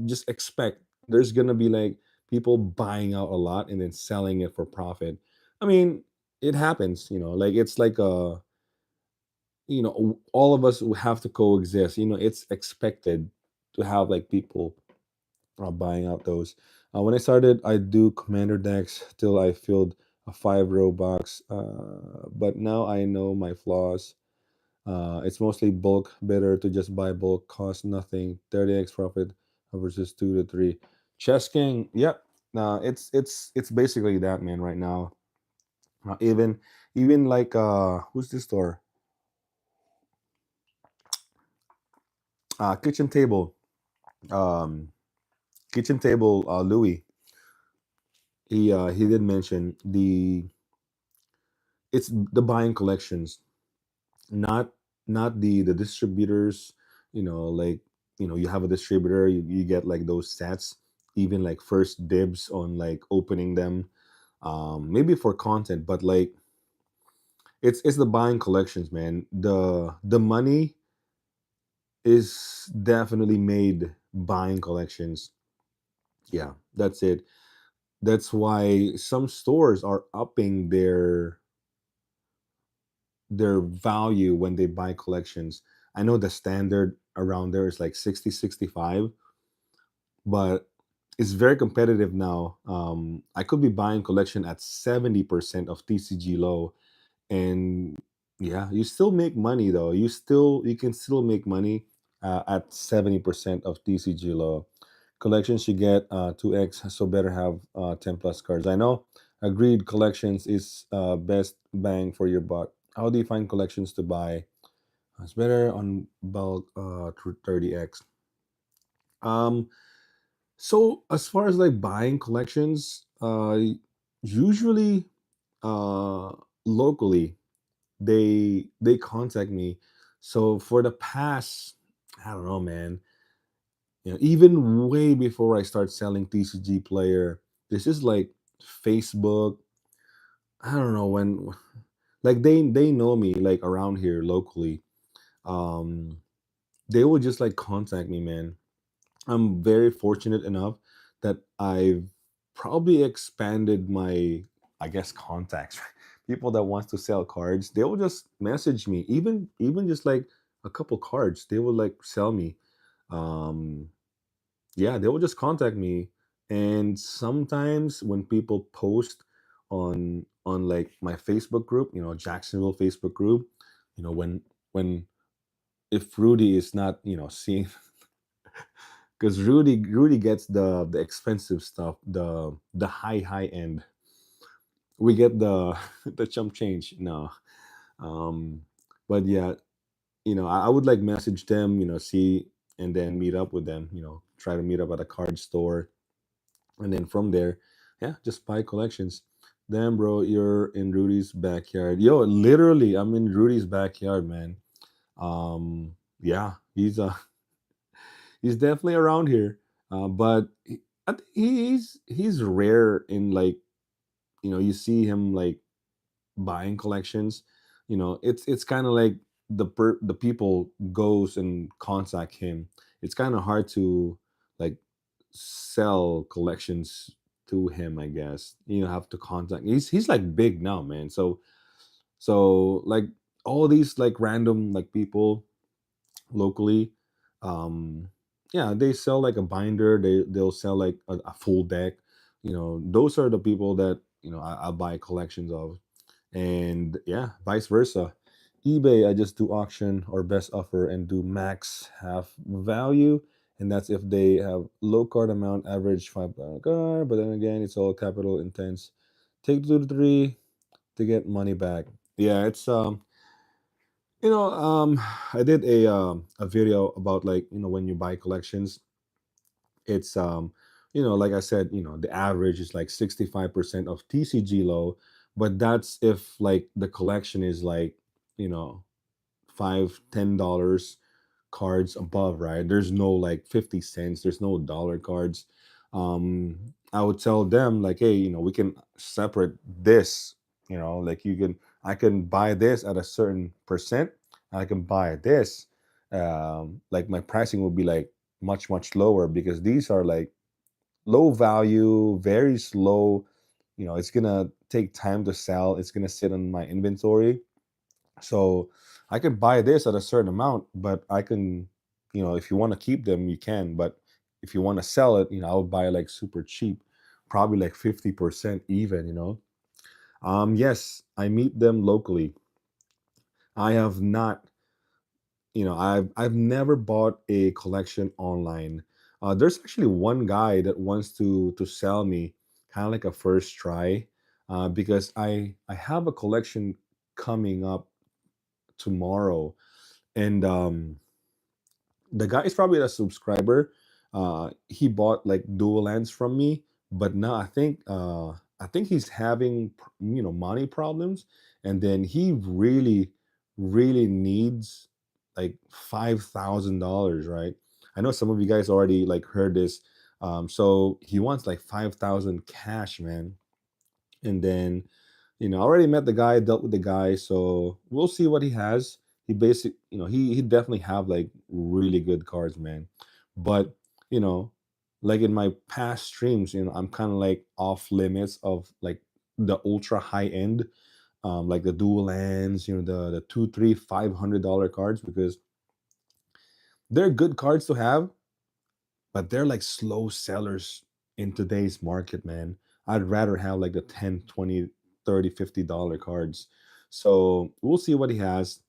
just expect there's gonna be like people buying out a lot and then selling it for profit. I mean, it happens, like it's like all of us will have to coexist. It's expected to have like people buying out those. When I started, I do commander decks till I filled a 5 row box. But now I know my flaws. It's mostly bulk, better to just buy bulk, cost nothing, 30x profit versus 2 to 3. Chess King, yep. It's basically that, man, right now. Even like who's this store? Kitchen table. Um Kitchen table Louis. He did mention it's the buying collections, not the distributors, like, you have a distributor, you get like those stats, even like first dibs on like opening them, maybe for content, but like it's the buying collections, man. The money is definitely made buying collections. Yeah, that's it. That's why some stores are upping their value when they buy collections. I know the standard around there is like 60, 65, but it's very competitive now. I could be buying collection at 70% of TCG low, and yeah, you still make money though. You can still make money at 70% of TCG low. Collections you get 2x, so better have 10 plus cards. I know. Agreed, collections is best bang for your buck. How do you find collections to buy? It's better on bulk through 30x. Um, so as far as like buying collections, usually uh locally they contact me. So for the past, I don't know, man, even way before I start selling TCG player, this is like Facebook. I don't know when, like they know me like around here locally. Um, they will just like contact me, man. I'm very fortunate enough that I've probably expanded my, I guess, contacts. People that wants to sell cards, they will just message me. Even just like a couple cards, they will like sell me. Um, yeah, they will just contact me. And sometimes when people post on like my Facebook group, Jacksonville Facebook group, when if Rudy is not, seeing, because Rudy gets the expensive stuff, the high end. We get the the chump change. No, um, but yeah, I would like message them, see, and then meet up with them. Try to meet up at a card store, and then from there, yeah, just buy collections. Damn, bro, you're in Rudy's backyard. Yo, literally, I'm in Rudy's backyard, man. Yeah, he's definitely around here, but I think he's rare in like, you see him like buying collections. It's kind of like the people goes and contact him. It's kind of hard to like sell collections to him, I guess. Have to contact. He's like big now, man. So like all these like random like people locally, um yeah, they sell like a binder, they'll sell like a full deck. Those are the people that I buy collections of. And yeah, vice versa. eBay, I just do auction or best offer and do max half value, and that's if they have low card amount, average $5 card, but then again, it's all capital intense. Take 2 to 3 to get money back. Yeah, it's you know, I did a video about like when you buy collections, it's like I said, the average is like 65% of TCG low, but that's if like the collection is like you know $5-10 cards above, right? There's no like 50 cents, there's no dollar cards. I would tell them like, hey, we can separate this, like I can buy this at a certain percent, and I can buy this. Like my pricing will be like much much lower because these are like low value, very slow. It's gonna take time to sell, it's gonna sit on my inventory. So I can buy this at a certain amount, but I can, if you want to keep them, you can. But if you want to sell it, I would buy like super cheap, probably like 50% even, Yes, I meet them locally. I have not, I've never bought a collection online. There's actually one guy that wants to sell me kind of like a first try, because I have a collection coming up tomorrow, and the guy is probably a subscriber. He bought like dual lands from me, but now I think he's having money problems, and then he really needs like $5,000, right? I know some of you guys already like heard this. So he wants like 5,000 cash, man, and then I already met the guy, dealt with the guy, so we'll see what he has. He basic, he definitely have like really good cards, man. But you know, like in my past streams, I'm kind of like off limits of like the ultra high end, like the dual lands, the two, three, $500 cards, because they're good cards to have, but they're like slow sellers in today's market, man. I'd rather have like the 10, 20, 30, $50 cards. So we'll see what he has.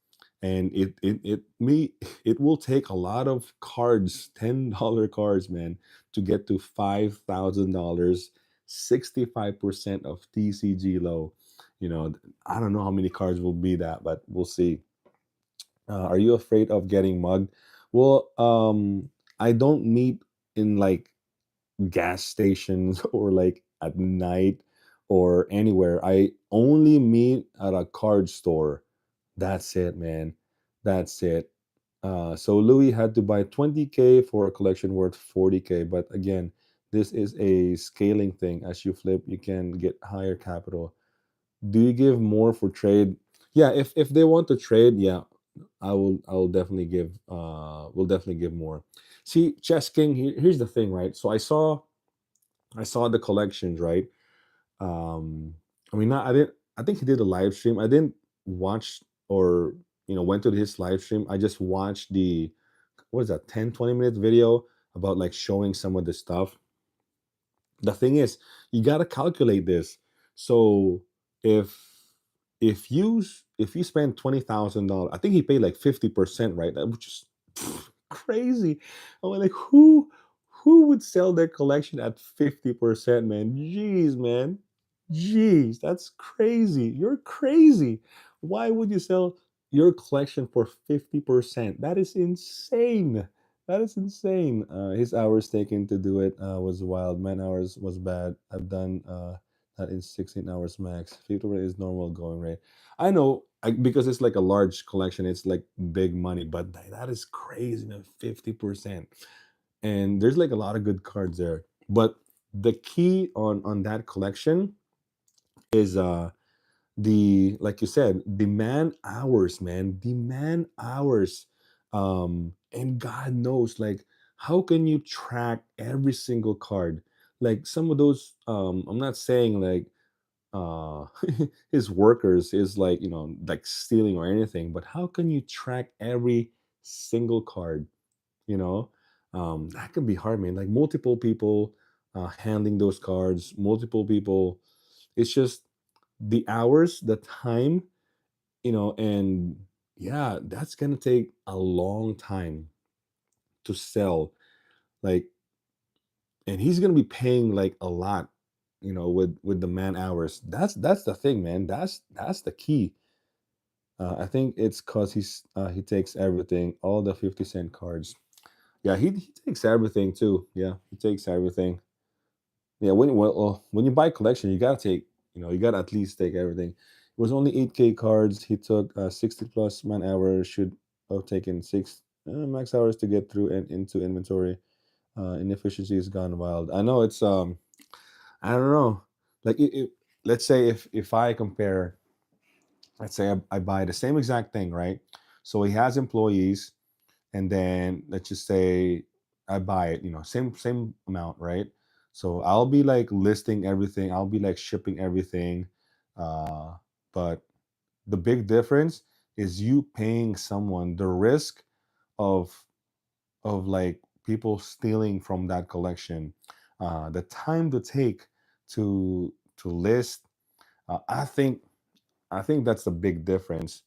And it will take a lot of cards, $10 cards, man, to get to $5,000, 65% of TCG low. I don't know how many cards will be that, but we'll see. Are you afraid of getting mugged? Well, I don't meet in like gas stations or like at night or anywhere. I only meet at a card store. That's it, man. That's it. So Louis had to buy 20K for a collection worth 40K. But again, this is a scaling thing. As you flip, you can get higher capital. Do you give more for trade? Yeah, if they want to trade, yeah, I will definitely give will definitely give more. See, Chess King, here's the thing, right? So I saw the collections, right? Um, I mean, not I didn't. I think he did a live stream. I didn't watch or went to his live stream. I just watched the what is that 10-20 minute video about like showing some of the stuff. The thing is, you got to calculate this. So if if you spend $20,000, I think he paid like 50%, right? That which is crazy. I'm like, who would sell their collection at 50%, man? Jeez, man. Jeez, that's crazy. You're crazy. Why would you sell your collection for 50%? That is insane. That is insane. His hours taken to do it was wild. Man hours was bad. I've done that in 16 hours max. 50% is normal going rate. I know because it's like a large collection. It's like big money, but that is crazy, man. 50%, and there's like a lot of good cards there. But the key on that collection is the like you said, demand hours, man, demand hours. And God knows, like, how can you track every single card? Like some of those, I'm not saying like uh his workers is like like stealing or anything, but how can you track every single card? you know that can be hard, man. Like multiple people handling those cards, multiple people. It's just the hours, the time, and yeah, that's gonna take a long time to sell. Like, and he's gonna be paying like a lot, with the man hours. That's the thing, man. That's the key. I think it's cause he takes everything, all the 50-cent cards. Yeah, he takes everything too. Yeah, he takes everything. Yeah, when you buy collection, you gotta take, you gotta at least take everything. It was only 8K cards. He took 60 plus man hours. Should have taken six max hours to get through and into inventory. Inefficiency has gone wild. I know it's I don't know. Like let's say if I compare, let's say I buy the same exact thing, right? So he has employees, and then let's just say I buy it, same amount, right? So I'll be like listing everything, I'll be like shipping everything, uh, but the big difference is you paying someone the risk of like people stealing from that collection, the time to take to list. Uh, i think i think that's the big difference.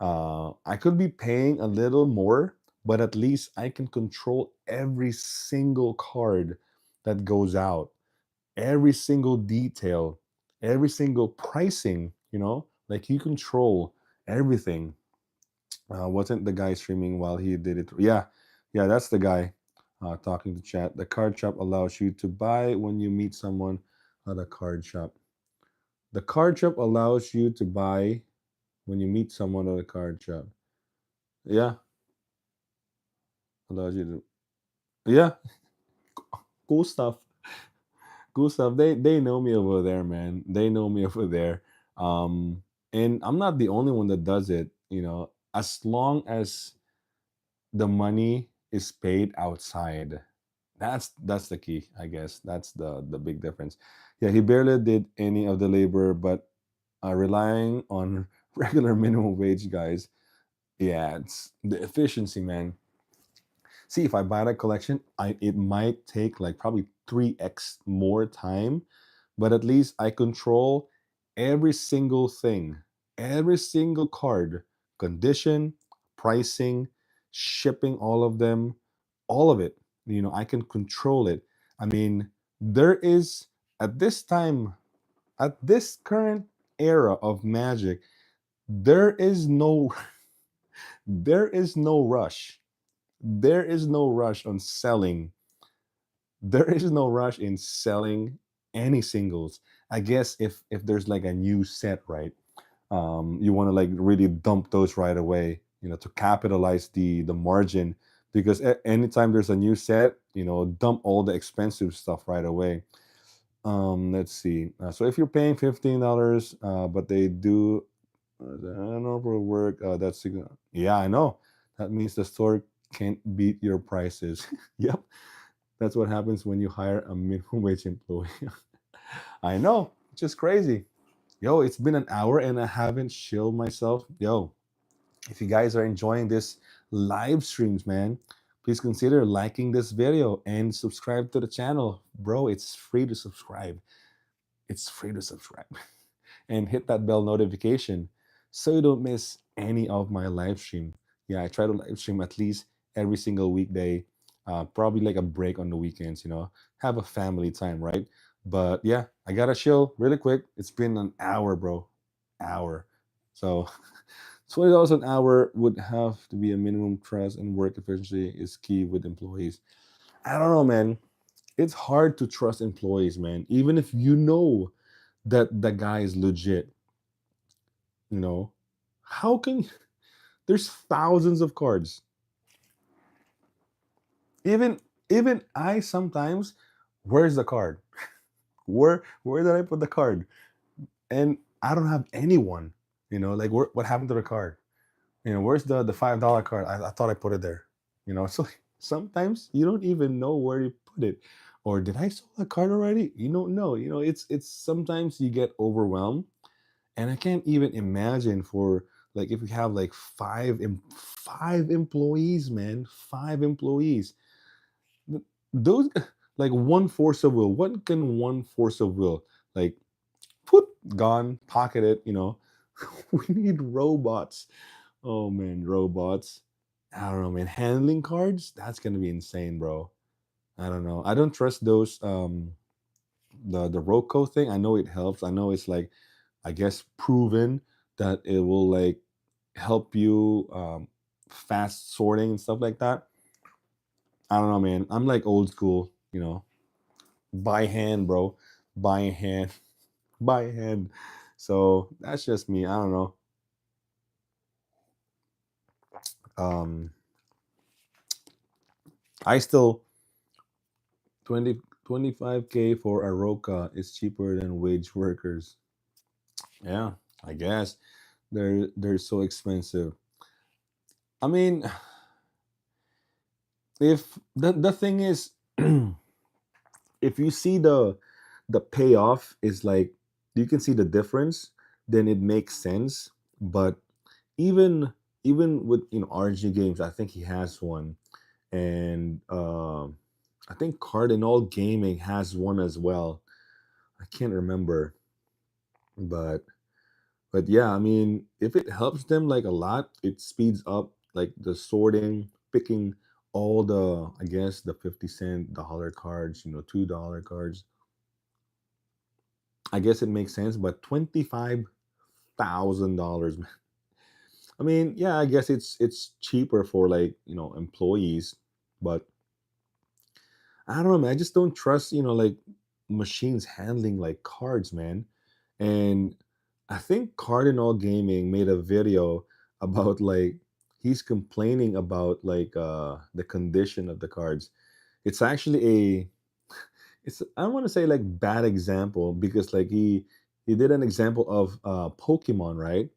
I could be paying a little more, but at least I can control every single card that goes out, every single detail, every single pricing, like you control everything. Wasn't the guy streaming while he did it? Yeah, yeah, that's the guy talking to chat. The card shop allows you to buy when you meet someone at a card shop. The card shop allows you to buy when you meet someone at a card shop. Yeah, allows you to. Yeah, cool stuff. Cool stuff. They know me over there, man. They know me over there. And I'm not the only one that does it. As long as the money is paid outside, that's the key, I guess. That's the big difference. Yeah, he barely did any of the labor, but relying on regular minimum wage guys. Yeah, it's the efficiency, man. See, if I buy that collection, it might take like probably 3x more time, but at least I control every single thing, every single card, condition, pricing, shipping, all of them, all of it. I can control it. I mean, there is at this time, at this current era of Magic, there is no there is no rush. There is no rush on selling. There is no rush in selling any singles. I guess if there's like a new set, right? You want to like really dump those right away, to capitalize the margin, because anytime there's a new set, dump all the expensive stuff right away. Let's see. So if you're paying $15, but they do, I don't know for work. Yeah, I know. That means the store can't beat your prices. Yep, that's what happens when you hire a minimum wage employee. I know, it's just crazy. Yo, it's been an hour and I haven't chilled myself. Yo, if you guys are enjoying this live streams, man, please consider liking this video and subscribe to the channel. Bro, it's free to subscribe. It's free to subscribe. And hit that bell notification so you don't miss any of my live stream. Yeah, I try to live stream at least every single weekday. Probably like a break on the weekends, have a family time, right? But yeah, I gotta chill really quick. It's been an hour, bro. Hour. So $20 an hour would have to be a minimum. Trust and work efficiency is key with employees. I don't know, man. It's hard to trust employees, man. Even if you know that the guy is legit, you know, how can there's thousands of cards. Even I sometimes, where's the card? Where did I put the card? And I don't have anyone. Like what happened to the card? Where's the $5 card? I thought I put it there. So sometimes you don't even know where you put it. Or did I sell the card already? You don't know. It's sometimes you get overwhelmed, and I can't even imagine for like if we have like five employees, man, 5 employees. Those like one force of will. What can one force of will like put gone, pocket it? We need robots. Oh man, robots. I don't know, man. Handling cards, that's gonna be insane, bro. I don't know. I don't trust those the Roco thing. I know it helps. I know it's like, I guess, proven that it will like help you fast sorting and stuff like that. I don't know, man. I'm like old school, by hand, bro. By hand. By hand. So that's just me. I don't know. Um I still 25K for a Roca is cheaper than wage workers. Yeah, I guess they're so expensive. I mean, if the thing is, if you see the payoff is like, you can see the difference, then it makes sense. But even with RG games, I think he has one. and I think Cardinal Gaming has one as well. I can't remember, but yeah, I mean, if it helps them like a lot, it speeds up like the sorting, picking all the, I guess, the 50 cent dollar cards, $2 cards. I guess it makes sense, but $25,000, man. I mean, yeah, I guess it's cheaper for like employees, but I don't know, man. I just don't trust, like machines handling like cards, man. And I think Cardinal Gaming made a video about like he's complaining about like the condition of the cards. It's actually a it's I don't want to say like bad example because like he did an example of Pokemon, right?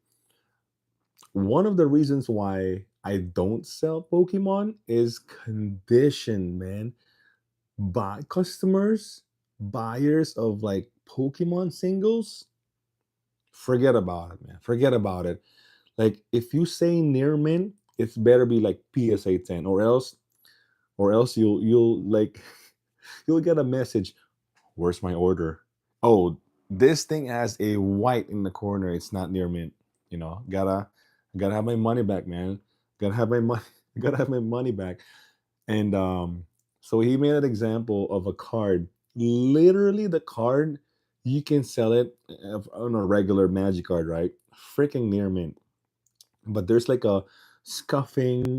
One of the reasons why I don't sell Pokemon is condition, man. Buy customers, buyers of like Pokemon singles, forget about it, man. Forget about it. Like if you say near mint, it's better be like PSA 10, or else you'll like you'll get a message. Where's my order? Oh, this thing has a white in the corner. It's not near mint. Gotta have my money back, man. Gotta have my money. Gotta have my money back. And so he made an example of a card. Literally, the card you can sell it on a regular Magic card, right? Freaking near mint. But there's like a scuffing.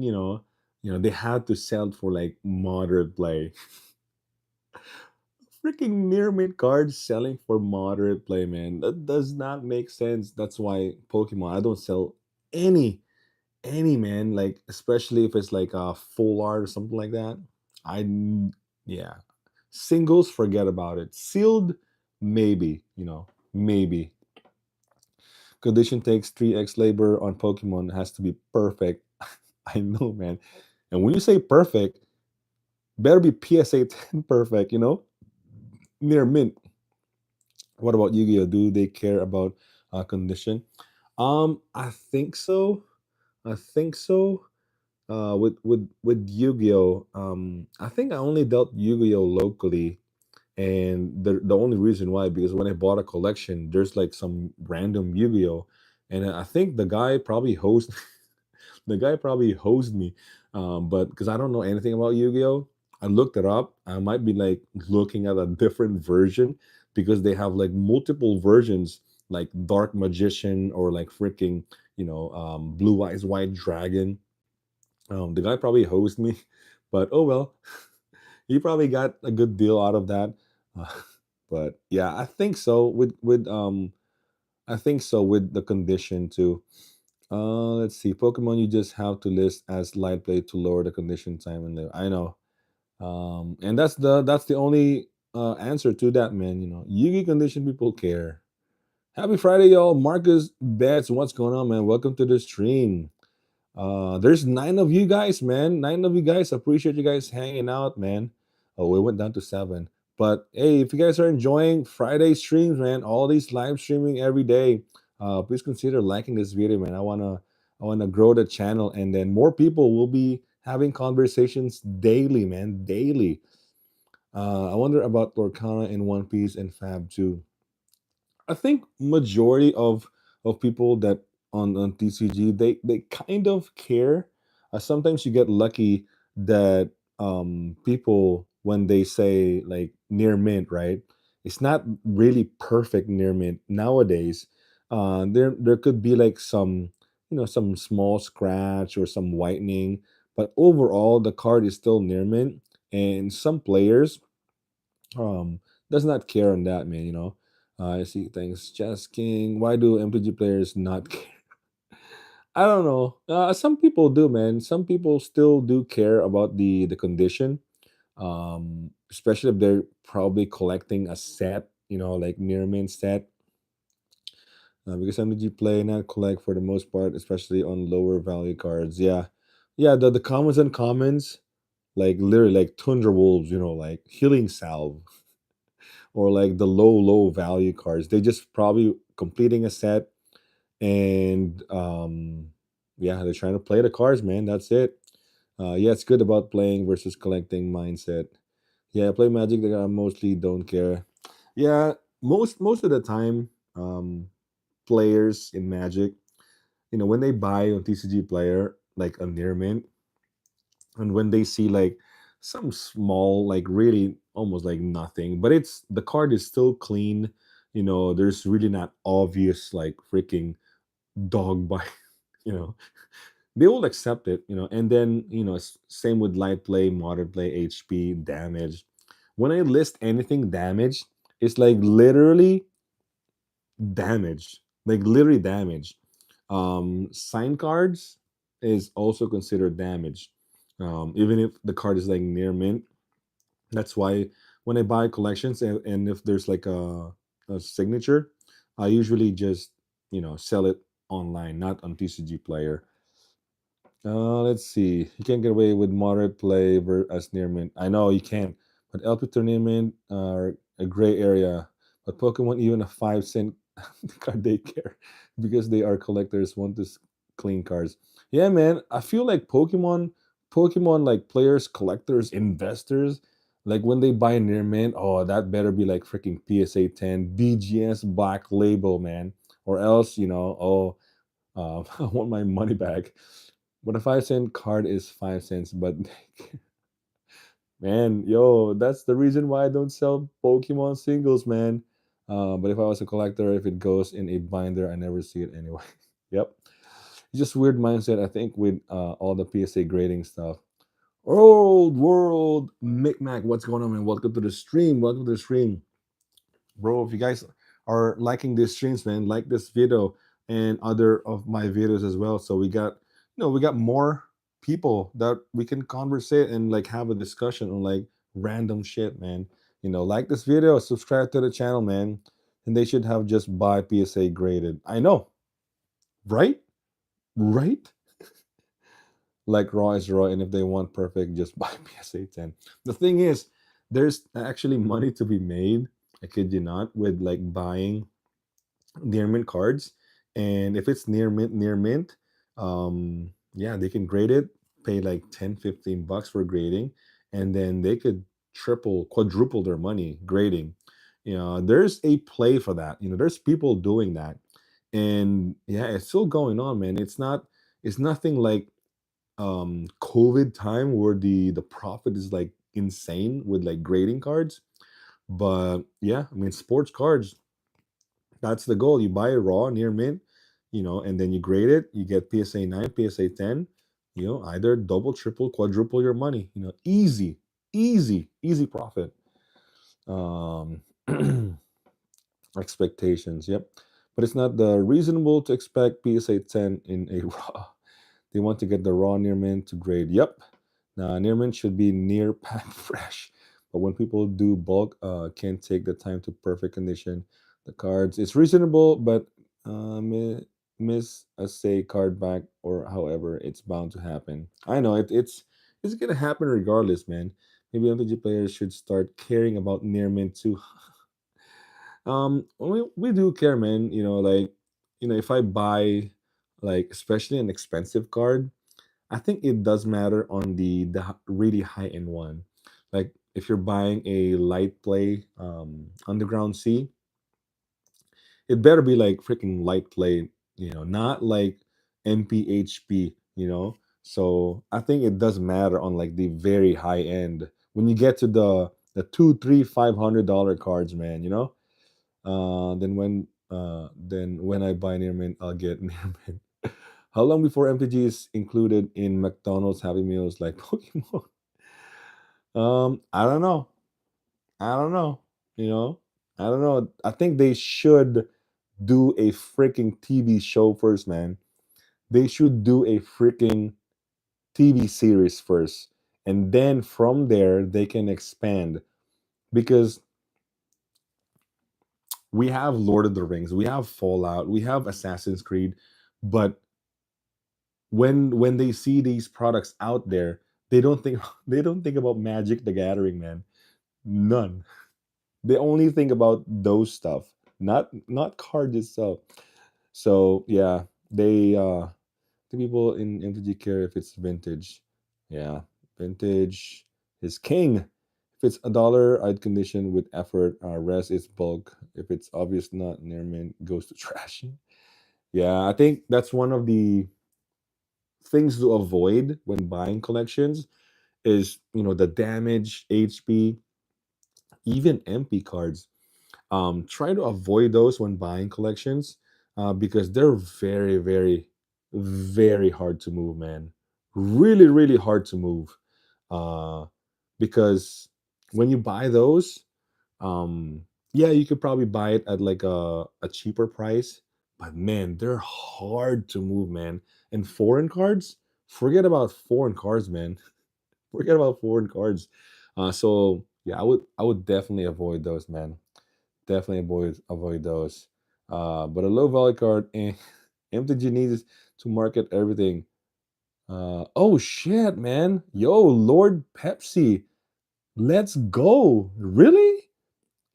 They had to sell it for like moderate play. Freaking near mint cards selling for moderate play, man. That does not make sense. That's why Pokemon I don't sell any man, like especially if it's like a full art or something like that. Yeah, singles, forget about it. Sealed, maybe, maybe. Condition takes 3x labor on Pokemon, has to be perfect. I know, man. And when you say perfect, better be PSA 10 perfect, near mint. What about Yu-Gi-Oh? Do they care about condition? I think so. I think so. With Yu-Gi-Oh, I think I only dealt Yu-Gi-Oh locally, and the only reason why, because when I bought a collection, there's like some random Yu-Gi-Oh, and I think the guy probably hosed me, but because I don't know anything about Yu-Gi-Oh, I looked it up. I might be like looking at a different version because they have like multiple versions, like Dark Magician or like freaking Blue Eyes White Dragon. The guy probably hosed me, but oh well, he probably got a good deal out of that. Uh, but yeah, I think so I think so with the condition too. Let's see. Pokemon you just have to list as light play to lower the condition time and live. I know. And that's the only answer to that, man. Yugi condition people care. Happy Friday, y'all. Marcus Betts, what's going on, man? Welcome to the stream. There's 9 of you guys, man. 9 of you guys. Appreciate you guys hanging out, man. Oh, we went down to 7. But hey, if you guys are enjoying Friday streams, man, all these live streaming every day, please consider liking this video, man. I wanna grow the channel, and then more people will be having conversations daily, man. Daily. I wonder about Lorcana in One Piece and Fab too. I think majority of people that on TCG they kind of care. Sometimes you get lucky that people when they say like near mint, right? It's not really perfect near mint nowadays. There could be like some small scratch or some whitening, but overall the card is still near mint. And some players um does not care on that, man. I see things. Chess King. Why do MTG players not care? I don't know. Some people do, man. Some people still do care about the condition. Especially if they're probably collecting a set, like near mint set. Because MTG play not collect for the most part, especially on lower value cards. Yeah, yeah. The commons and commons, like literally like Tundra Wolves, like Healing Salve, or like the low value cards. They just probably completing a set, and yeah, they're trying to play the cards, man. That's it. Yeah, it's good about playing versus collecting mindset. Yeah, I play Magic. That I mostly don't care. Yeah, most of the time, players in Magic, when they buy on TCG Player like a near mint, and when they see like some small, like really almost like nothing, but it's the card is still clean. There's really not obvious like freaking dog bite. You know, they will accept it. And then same with light play, modern play, HP, damage. When I list anything damaged, it's like literally damaged, like literally damaged. Sign cards is also considered damaged, even if the card is like near mint. That's why when I buy collections, and if there's like a signature, I usually just sell it online, not on TCG Player. Let's see. You can't get away with moderate play as near mint. I know you can't, but LP tournament are a gray area. But Pokemon, even a 5 cent card, they care because they are collectors, want to clean cards. Yeah, man. I feel like Pokemon like players, collectors, investors, like when they buy near mint, oh, that better be like freaking PSA 10, BGS Black Label, man, or else oh, I want my money back. But a 5 cent card is 5 cents. But man, yo, that's the reason why I don't sell Pokemon singles, man. But if I was a collector, if it goes in a binder, I never see it anyway. Yep. It's just weird mindset, I think, with all the PSA grading stuff. Old world Micmac, what's going on, man? Welcome to the stream. Welcome to the stream, bro. If you guys are liking these streams, man, like this video and other of my videos as well. So we got more people that we can conversate and like have a discussion on like random shit, man. Like this video, subscribe to the channel, man. And they should have just buy PSA graded. I know, right? Right? Like raw is raw, and if they want perfect, just buy PSA 10. The thing is, there's actually money to be made. I kid you not, with like buying near mint cards, and if it's near mint, yeah, they can grade it, pay like 10-15 bucks for grading, and then they could triple quadruple their money grading. There's a play for that. There's people doing that, and yeah, it's still going on, man. It's nothing like COVID time where the profit is like insane with like grading cards. But yeah, I mean, sports cards, that's the goal. You buy it raw near mint, and then you grade it. You get PSA 9, PSA 10. Either double, triple, quadruple your money. Easy, easy, easy profit. Um, expectations. Yep, but it's not the reasonable to expect PSA 10 in a raw. They want to get the raw near mint to grade. Yep. Now near mint should be near pack fresh. But when people do bulk, can't take the time to perfect condition the cards. It's reasonable, but miss a say card back or however, it's bound to happen. I know it's gonna happen regardless, man. Maybe MTG players should start caring about near mint too. We do care, man. Like, if I buy like especially an expensive card, I think it does matter on the really high end one. Like if you're buying a light play underground sea, it better be like freaking light play, not like MPHP, So I think it does matter on like the very high end. When you get to the two, three, $500 cards, man, then when I buy near mint, I'll get near mint. How long before MTG is included in McDonald's Happy Meals like Pokemon? I don't know. I don't know. You know, I don't know. I think they should do a freaking TV show first, man. They should do a freaking TV series first, and then from there they can expand because we have Lord of the Rings, we have Fallout, we have Assassin's Creed, but when they see these products out there, they don't think they don't think about Magic the Gathering, man. None. They only think about those stuff, not cards itself. So yeah, the people in MTG care if it's vintage. Yeah, vintage is king. If it's $1, I'd condition with effort. Rest is bulk. If it's obvious not near mint, goes to trash. Yeah, I think that's one of the things to avoid when buying collections is the damage, HP, even MP cards. Try to avoid those when buying collections because they're very, very, very hard to move, man. Really, really hard to move. Uh, because when you buy those, yeah, you could probably buy it at like a cheaper price, but man, they're hard to move, man. And foreign cards, forget about foreign cards, man. Forget about foreign cards. So yeah, I would definitely avoid those, man. Definitely avoid those. But a low value card, MTG needs to market everything. Oh shit, man. Yo, Lord Pepsi. Let's go. Really?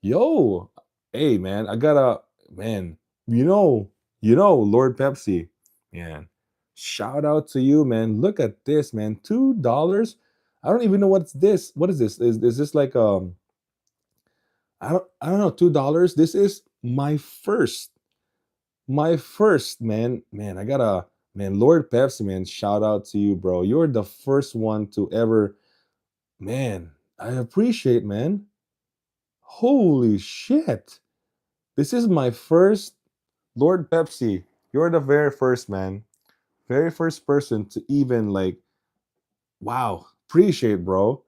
Yo. Hey man, I gotta man, you know, Lord Pepsi. Man. Shout out to you, man. Look at this, man. $2. I don't even know what's this. What is this? Is this like I don't know, $2. This is my first, man. Man, I gotta man, Lord Pepsi, man. Shout out to you, bro. You're the first one to ever, man. I appreciate, man. Holy shit. This is my first Lord Pepsi. You're the very first, man. Very first person to even like, wow, appreciate, bro.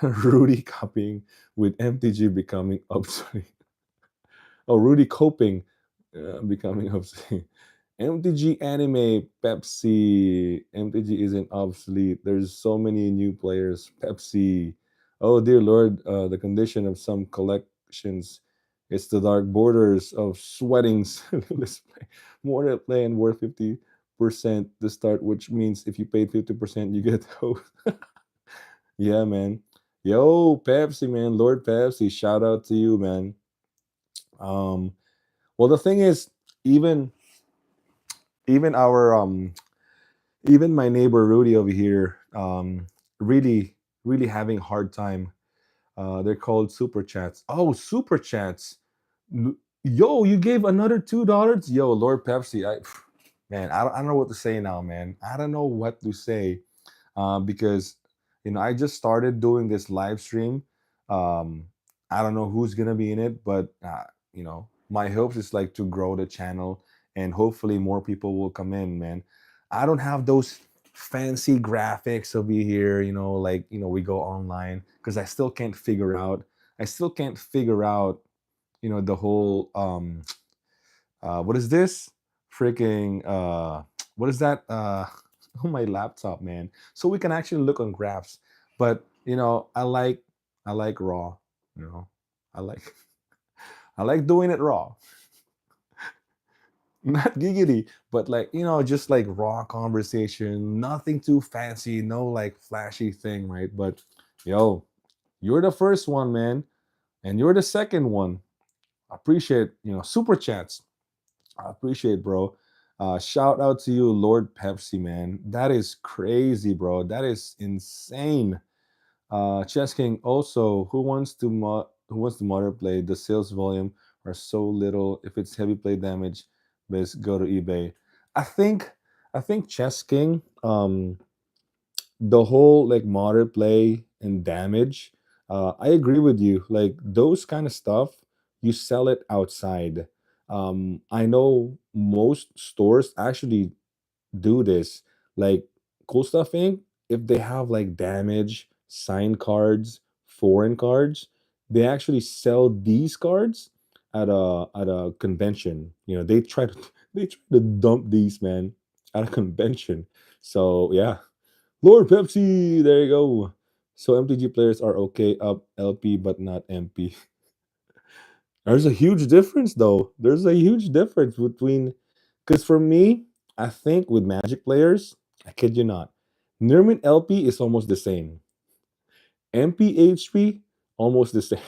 Rudy copying with MTG becoming obsolete. Oh, Rudy coping, becoming obsolete. MTG anime, Pepsi. MTG isn't obsolete. There's so many new players. Pepsi. Oh dear Lord, the condition of some collections. It's the dark borders of sweatings. Let's play more than play and worth 50% to start, which means if you paid 50%, you get host. Yeah, man. Yo, Pepsi, man. Lord Pepsi. Shout out to you, man. Um, well, the thing is, even even our even my neighbor Rudy over here, really really having a hard time. They're called super chats. Oh, super chats. Yo, you gave another $2. Yo, Lord Pepsi. Man, I don't know what to say now, man. I don't know what to say because I just started doing this live stream. Um, I don't know who's gonna be in it, but my hopes is like to grow the channel and hopefully more people will come in, man. I don't have those fancy graphics over here, like we go online because I still can't figure out, the whole what is this? Freaking what is that? On my laptop, man. So we can actually look on graphs. But I like raw, you know. I like I like doing it raw. Not giggity, but like, just like raw conversation, nothing too fancy, no like flashy thing, right? But yo, you're the first one, man, and you're the second one. I appreciate, super chats. I appreciate, bro. Shout out to you, Lord Pepsi, man. That is crazy, bro. That is insane. Chess King also, who wants to Mortar play? The sales volume are so little. If it's heavy play damage, best go to eBay. I think I think Chess King, the whole like Mortar play and damage. I agree with you. Like those kind of stuff, you sell it outside. I know most stores actually do this. Like Cool Stuff Inc., if they have like damage, signed cards, foreign cards, they actually sell these cards at a convention. They try to they try to dump these, man, at a convention. So yeah. Lord Pepsi, there you go. So MTG players are okay up LP but not MP. There's a huge difference though. There's a huge difference between because for me, I think with Magic players, I kid you not, Nermin LP is almost the same. MP HP almost the same.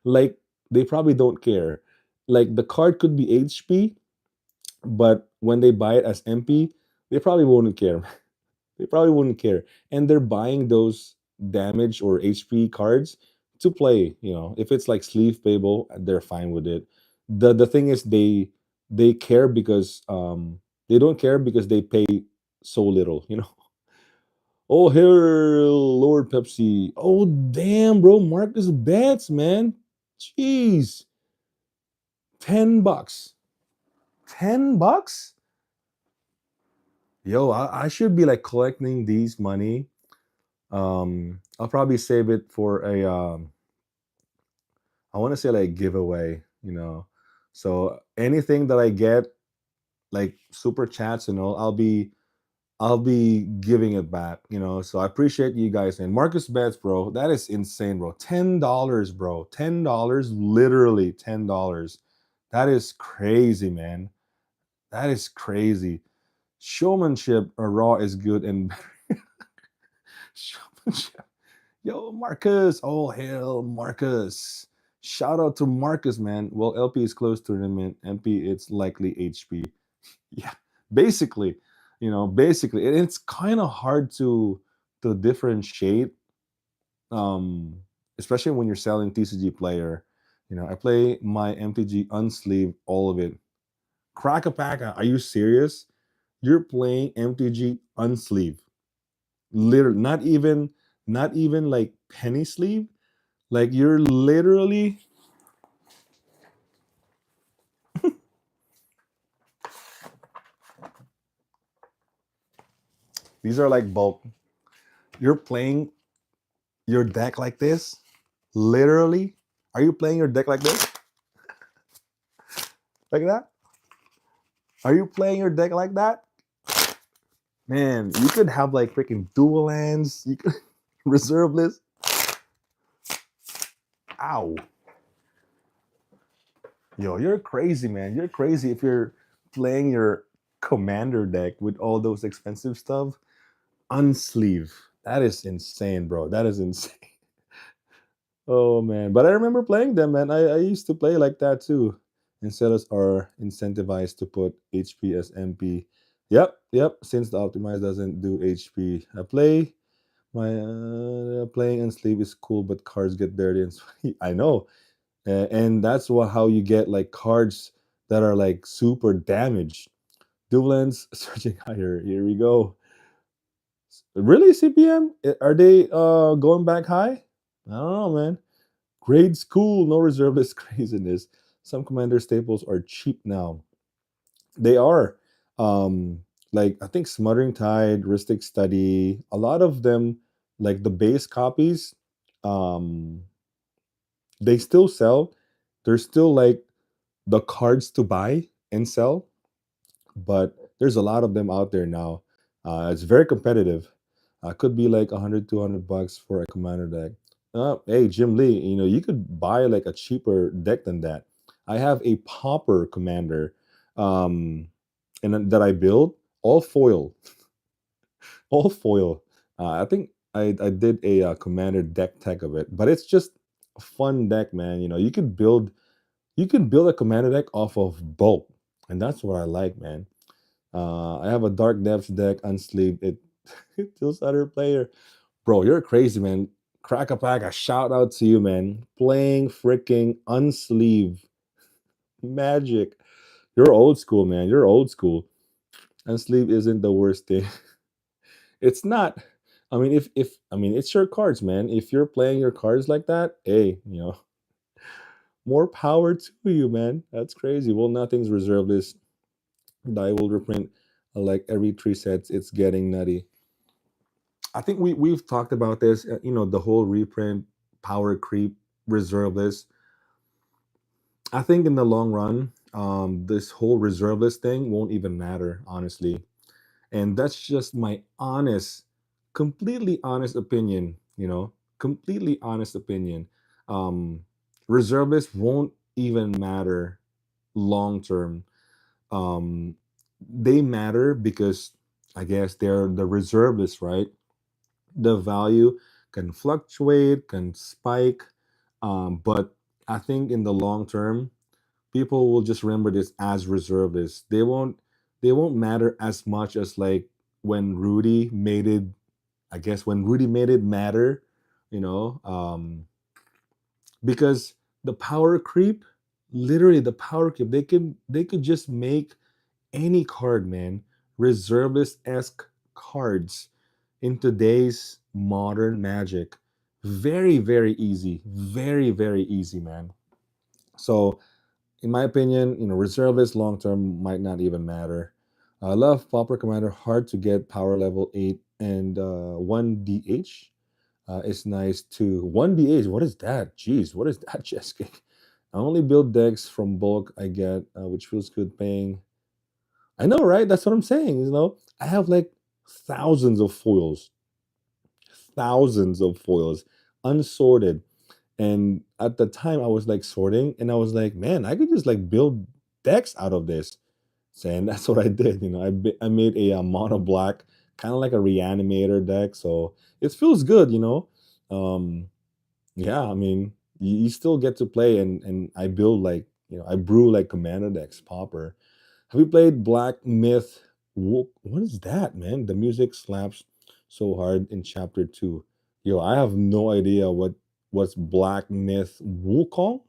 Like they probably don't care. Like the card could be HP, but when they buy it as MP, they probably won't care. They probably wouldn't care. And they're buying those damage or HP cards to play. If it's like sleeve payable, they're fine with it. The thing is, they care because they don't care because they pay so little. Oh, here, Lord Pepsi. Oh, damn, bro, Marcus bets, man. Jeez, $10. $10. Yo, I should be like collecting these money. I'll probably save it for a I want to say like giveaway. So anything that I get, like super chats and all, I'll be giving it back. So I appreciate you guys. And Marcus Betts, bro, that is insane, bro. $10, bro. $10, literally $10. That is crazy, man. That is crazy. Showmanship raw is good and showmanship. Yo, Marcus. Oh, hell, Marcus. Shout out to Marcus, man. Well, LP is close tournament. MP, it's likely HP. Yeah, basically, basically. And it's kind of hard to differentiate, um, especially when you're selling TCG player. I play my MTG unsleeve, all of it. Crack a pack. Are you serious? You're playing MTG unsleeve. Literally, not even like penny sleeve. Like you're literally these are like bulk. You're playing your deck like this? Literally? Are you playing your deck like this? Like that? Are you playing your deck like that? Man, you could have like freaking dual lands. You could reserve list. Ow. Yo, you're crazy, man. You're crazy if you're playing your commander deck with all those expensive stuff. Unsleeve. That is insane, bro. That is insane. Oh man, but I remember playing them, man. I used to play like that too. And sellers are incentivized to put HP as MP. Yep, yep. Since the optimize doesn't do HP, I play my playing and sleeve is cool, but cards get dirty and sweaty. I know, and that's how you get like cards that are like super damaged. Duvalens searching higher. Here we go. Really, CPM? Are they going back high? I don't know, man. Grade school, no reserve list craziness. Some commander staples are cheap now. They are. Um, like I think Smothering Tide, Ristic Study, a lot of them, like the base copies, um, they still sell. There's still like the cards to buy and sell, but there's a lot of them out there now. It's very competitive. Could be like 100, $200 for a commander deck. Hey, Jim Lee, you could buy like a cheaper deck than that. I have a Pauper commander, um, that I built all foil, all foil. I think I did a commander deck tech of it, but it's just a fun deck, man. You can build a commander deck off of bulk, and that's what I like, man. I have a Dark Depths deck unsleeved. It kills other player. Bro, you're crazy, man. Crack a pack, a shout out to you, man. Playing freaking unsleeve magic. You're old school, man. You're old school. Unsleeve isn't the worst thing. It's not. I mean, it's your cards, man. If you're playing your cards like that, hey, more power to you, man. That's crazy. Well, nothing's reserved list. Die will reprint like every 3 sets. It's getting nutty. I think we've talked about this. The whole reprint, power creep, reserve list. I think in the long run, this whole reserve list thing won't even matter, honestly. And that's just my honest, completely honest opinion. Completely honest opinion. Um, Reserve list won't even matter long term. Um, they matter because I guess they're the reserve list, right? The value can fluctuate, can spike, but I think in the long term, people will just remember this as reserve list. They won't matter as much as like when Rudy made it, I guess when Rudy made it matter, you know, because the power creep, literally the power creep, they could just make any card, man, reservist esque cards in today's modern Magic. Very, very easy. Very, very easy, man. So, in my opinion, reservist long term might not even matter. I love Pauper Commander, hard to get power level 8 and 1 DH. It's nice too. 1 DH, what is that? Jeez, what is that, Jessica? I only build decks from bulk I get, which feels good paying. I know, right? That's what I'm saying. I have like thousands of foils, thousands of foils, unsorted. And at the time, I was like sorting, and I was like, man, I could just like build decks out of this. And that's what I did. I made a mono black, kind of like a reanimator deck. So it feels good. Um, yeah, I mean, you still get to play, and I build like I brew like commander decks, Popper. Have you played Black Myth? What is that, man? The music slaps so hard in chapter 2. Yo, I have no idea what's Black Myth Wukong.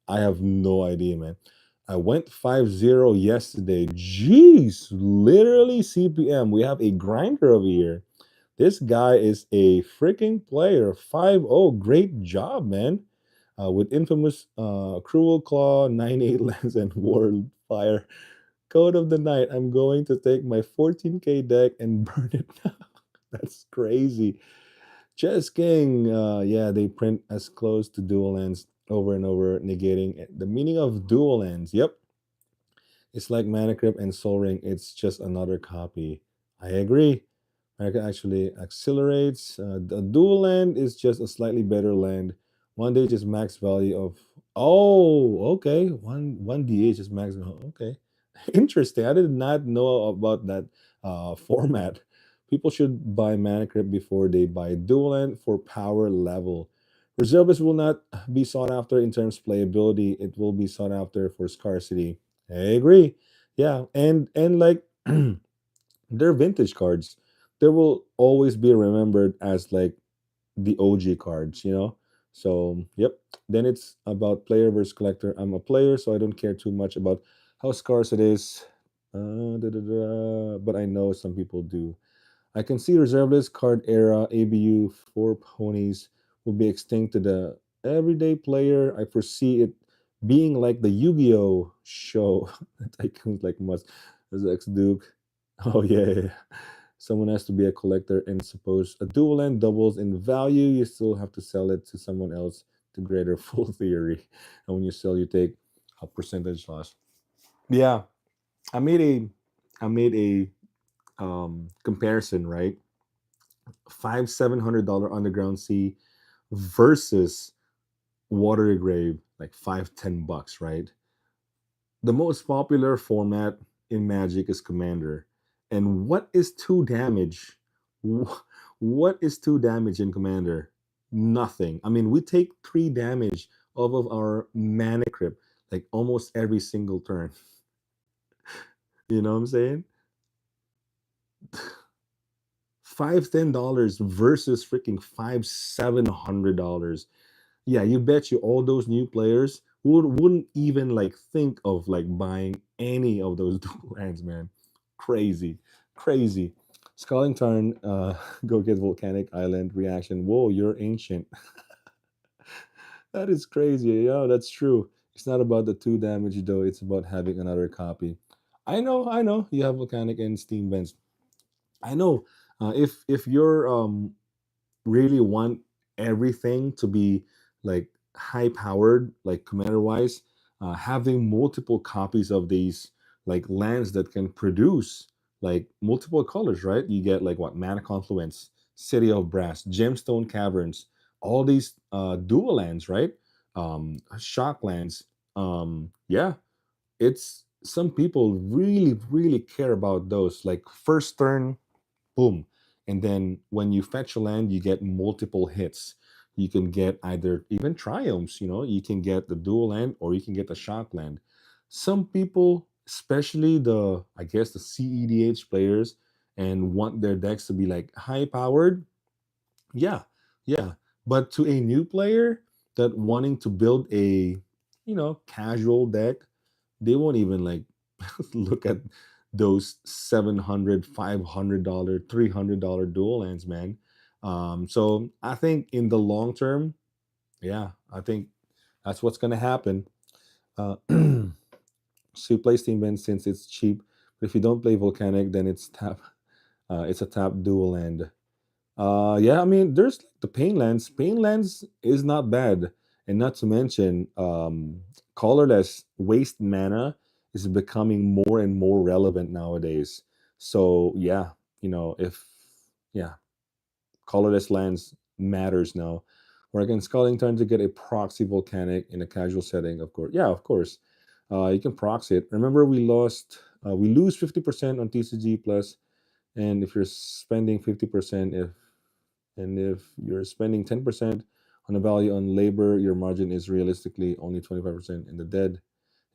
I have no idea, man. I went 5-0 yesterday. Jeez, literally CPM. We have a grinder over here. This guy is a freaking player. 5-0. Great job, man. With infamous Cruel Claw, 9-8 lens, and World Fire. Code of the night. I'm going to take my 14K deck and burn it now. That's crazy. Chess King. Yeah, they print as close to dual lands over and over, negating the meaning of dual lands. Yep. It's like Mana Crypt and Soul Ring. It's just another copy. I agree. America actually accelerates. The dual land is just a slightly better land. One DH is max value of. Oh, okay. One DH is max. Okay, interesting. I did not know about that format. People should buy Mana Crypt before they buy dual land for power level. Reservists will not be sought after in terms of playability. It will be sought after for scarcity. I agree. Yeah, and like they're vintage cards. They will always be remembered as like the OG cards. So yep. Then it's about player versus collector. I'm a player, so I don't care too much about how scarce it is. But I know some people do. I can see reserve list card era ABU four ponies will be extinct to the everyday player. I foresee it being like the Yu-Gi-Oh show. Tycoons like must as ex Duke. Oh yeah. Someone has to be a collector, and suppose a dual end doubles in value, you still have to sell it to someone else to greater full theory. And when you sell, you take a percentage loss. Yeah, I made a comparison, right? 5 $700 underground sea versus water grave like 5 10 bucks, right? The most popular format in Magic is Commander. And what is 2 damage? What is 2 damage in Commander? Nothing. I mean, we take 3 damage off of our Mana Crypt like almost every single turn. You know what I'm saying? $5 $10 versus freaking $5 $700. Yeah, you bet you all those new players wouldn't even like think of like buying any of those dual lands, man. Crazy, crazy. Scalding Tarn, go get Volcanic Island reaction. Whoa, you're ancient. That is crazy. Yeah, that's true. It's not about the 2 damage though. It's about having another copy. I know. You have Volcanic and Steam Vents. I know. If you're really want everything to be like high powered, like commander wise, having multiple copies of these like lands that can produce like multiple colors, right? You get like what Mana Confluence, City of Brass, Gemstone Caverns, all these dual lands, right? Shock lands. Yeah, it's some people really, really care about those. Like first turn, boom. And then when you fetch a land, you get multiple hits. You can get either even triumphs, you can get the dual land or you can get the shock land. Some people, especially I guess the CEDH players, and want their decks to be like high powered, yeah, yeah. But to a new player that wanting to build a, casual deck, they won't even like look at those 700, $500, $300 dual lands, man. So I think in the long term, yeah, I think that's what's gonna happen. Uh, so you play Steam Bend since it's cheap, but if you don't play Volcanic, then it's tap. It's a tap dual land. Yeah, I mean, there's like the Painlands. Painlands is not bad, and not to mention, colorless waste mana is becoming more and more relevant nowadays. So yeah, if yeah, colorless lands matters now. Where again, Scalding Tarn to get a proxy volcanic in a casual setting, of course. Yeah, of course. You can proxy it. Remember, we lose 50% on TCG plus, and if you're spending 50%, if you're spending 10% on a value on labor, your margin is realistically only 25%, in the dead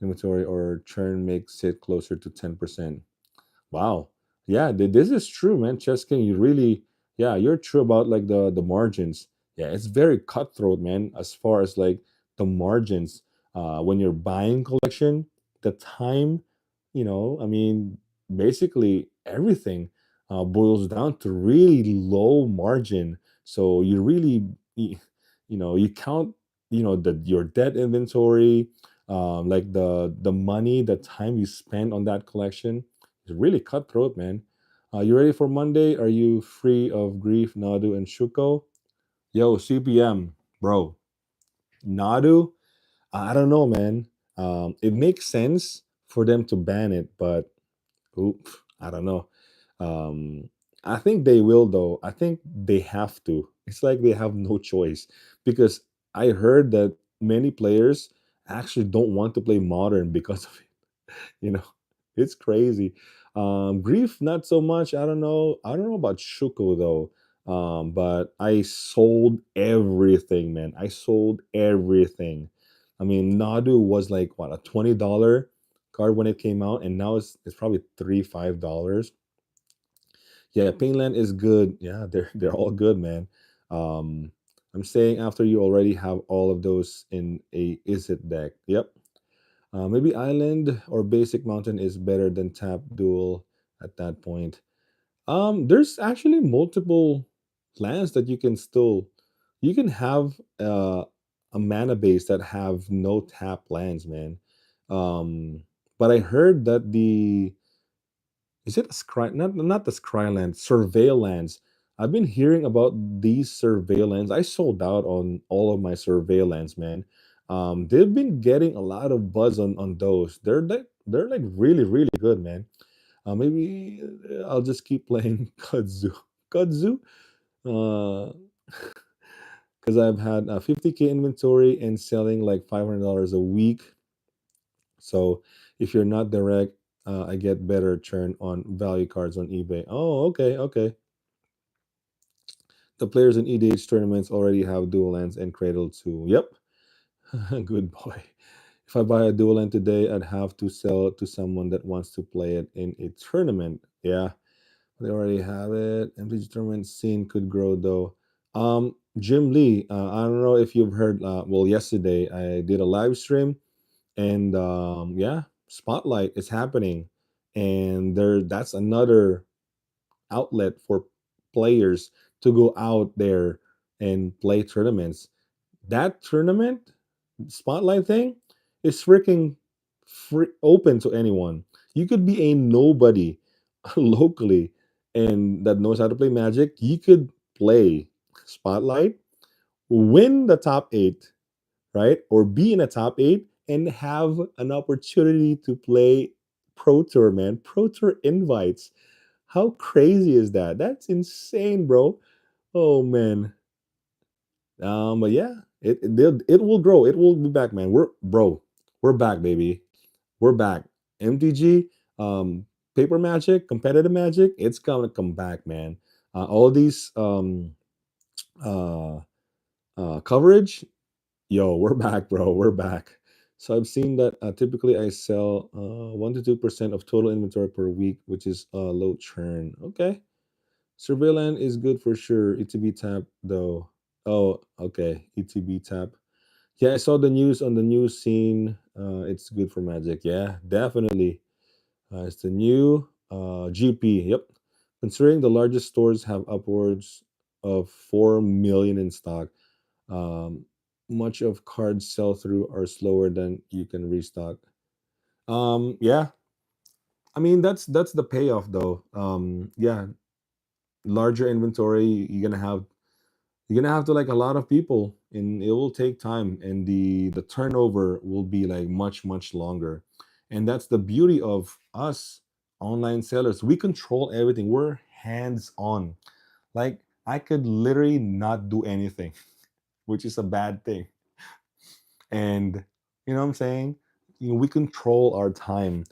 inventory or churn makes it closer to 10%. Wow. Yeah, this is true, man. Chess King, you really, yeah, you're true about like the margins. Yeah, it's very cutthroat, man, as far as like the margins. When you're buying collection, the time, I mean, basically everything boils down to really low margin. So you really, you count, your debt inventory, like the money, the time you spend on that collection. It's really cutthroat, man. You ready for Monday? Are you free of Grief, Nadu, and Shuko? Yo, CPM, bro. Nadu, I don't know, man. It makes sense for them to ban it, but oop, I don't know. Um, I think they will, though. I think they have to. It's like they have no choice because I heard that many players actually don't want to play Modern because of you know it's crazy. Grief, not so much. I don't know about Shuko though. But I sold everything, man. I sold everything. I mean, Nadu was like what, a $20 card when it came out, and now it's probably $3, $5. Yeah, Painland is good. Yeah, they're all good, man. um I'm saying after you already have all of those in a is it deck. Yep. Maybe Island or Basic Mountain is better than Tap Duel at that point. There's actually multiple lands that you can have a mana base that have no tap lands, man. Um, but I heard that the is it a scry not the Scryland, Surveillance. I've been hearing about these Surveillance. I sold out on all of my Surveillance, man. They've been getting a lot of buzz on those. They're like really really good, man. Maybe I'll just keep playing Kudzu. Kudzu, because I've had a 50K inventory and selling like $500 a week. So if you're not direct, I get better churn on value cards on eBay. Oh, okay, okay. The players in EDH tournaments already have dual lands and cradle too. Yep, good boy. If I buy a dual land today, I'd have to sell it to someone that wants to play it in a tournament. Yeah, they already have it. MTG tournament scene could grow though. Jim Lee, I don't know if you've heard. Well, yesterday I did a live stream, and yeah, Spotlight is happening, and that's another outlet for players to go out there and play tournaments. That tournament Spotlight thing is freaking open to anyone. You could be a nobody locally and that knows how to play Magic. You could play Spotlight, win the top eight, right? Or be in a top eight and have an opportunity to play Pro Tour, man. Pro Tour invites. How crazy is that? That's insane, bro. Oh man. But yeah, it will grow. It will be back, man. We're back, baby. We're back. MTG, paper magic, competitive magic. It's gonna come back, man. All these uh coverage. Yo, we're back, bro. We're back. So I've seen that typically I sell 1 to 2% of total inventory per week, which is low churn. Okay, surveillance is good for sure. ETB tap though. Oh, okay, ETB tap. Yeah, I saw the news on the news scene. It's good for Magic. Yeah, definitely. It's the new GP. Yep. Considering the largest stores have upwards of 4 million in stock, um, much of cards sell through are slower than you can restock. Yeah, I mean that's the payoff though. Yeah, larger inventory. You're gonna have to like a lot of people, and it will take time, and the turnover will be like much longer. And that's the beauty of us online sellers. We control everything. We're hands on. Like I could literally not do anything, which is a bad thing. And you know what I'm saying? We control our time.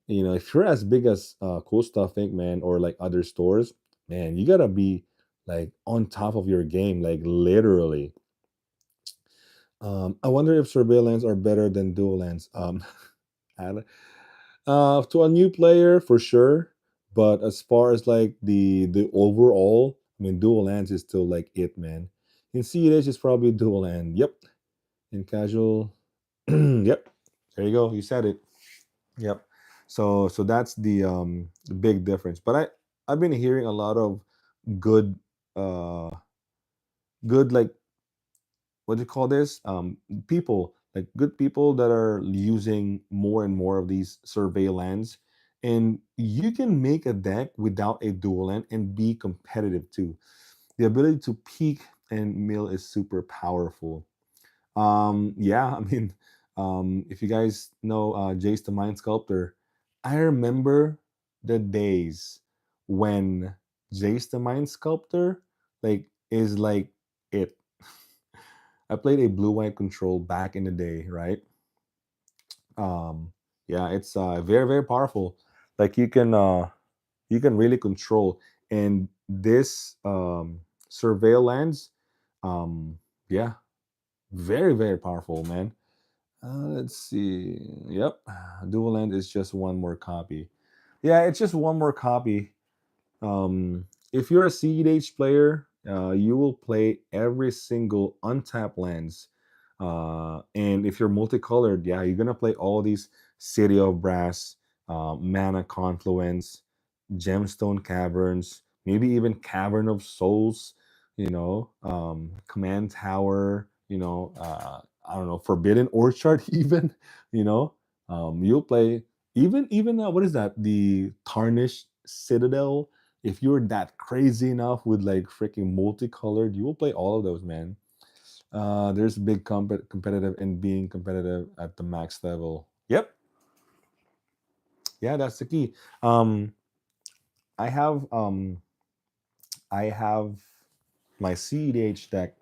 If you're as big as Cool Stuff Inc., man, or like other stores, man, you gotta be like on top of your game, like literally. I wonder if surveillance are better than dual lands. I don't- to a new player for sure, but as far as like the overall, I mean, dual lands is still like it, man. In CH, it's probably dual land. Yep. In casual, yep. There you go. You said it. Yep. So that's the big difference. But I've been hearing a lot of good uh good like what do you call this? People, like good people that are using more and more of these surveillance, and you can make a deck without a dual land and be competitive too. The ability to peak and mill is super powerful. Yeah, I mean, if you guys know Jace the Mind Sculptor, I remember the days when Jace the Mind Sculptor like is like it. I played a blue white control back in the day, right? Um, yeah, it's very powerful. Like you can really control, and this surveillance, um, yeah, very powerful, man. Let's see. Yep, dual land is just one more copy. Yeah, it's just one more copy. If you're a CEDH player, you will play every single untapped lands. And if you're multicolored, yeah, you're gonna play all these City of Brass, Mana Confluence, Gemstone Caverns, maybe even Cavern of Souls, Command Tower, I don't know, Forbidden Orchard, even, you know, you'll play even what is that? The Tarnished Citadel. If you're that crazy enough with like freaking multicolored, you will play all of those, man. There's big competitive and being competitive at the max level. Yep, yeah, that's the key. Um, I have um I have my CEDH deck.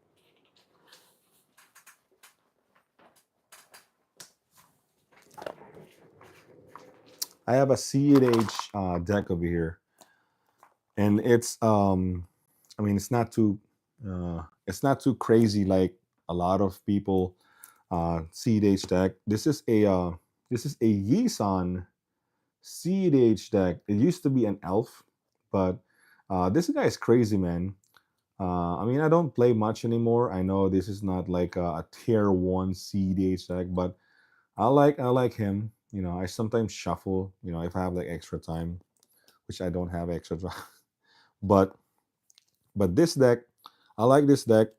I have a CEDH deck over here, and I mean, it's not too crazy like a lot of people CEDH deck. This is a Yisan CEDH deck. It used to be an elf, but this guy is crazy, man. I mean, I don't play much anymore. I know this is not like a tier one CEDH deck, but I like him. I sometimes shuffle. If I have like extra time, which I don't have extra time. but but this deck, I like this deck.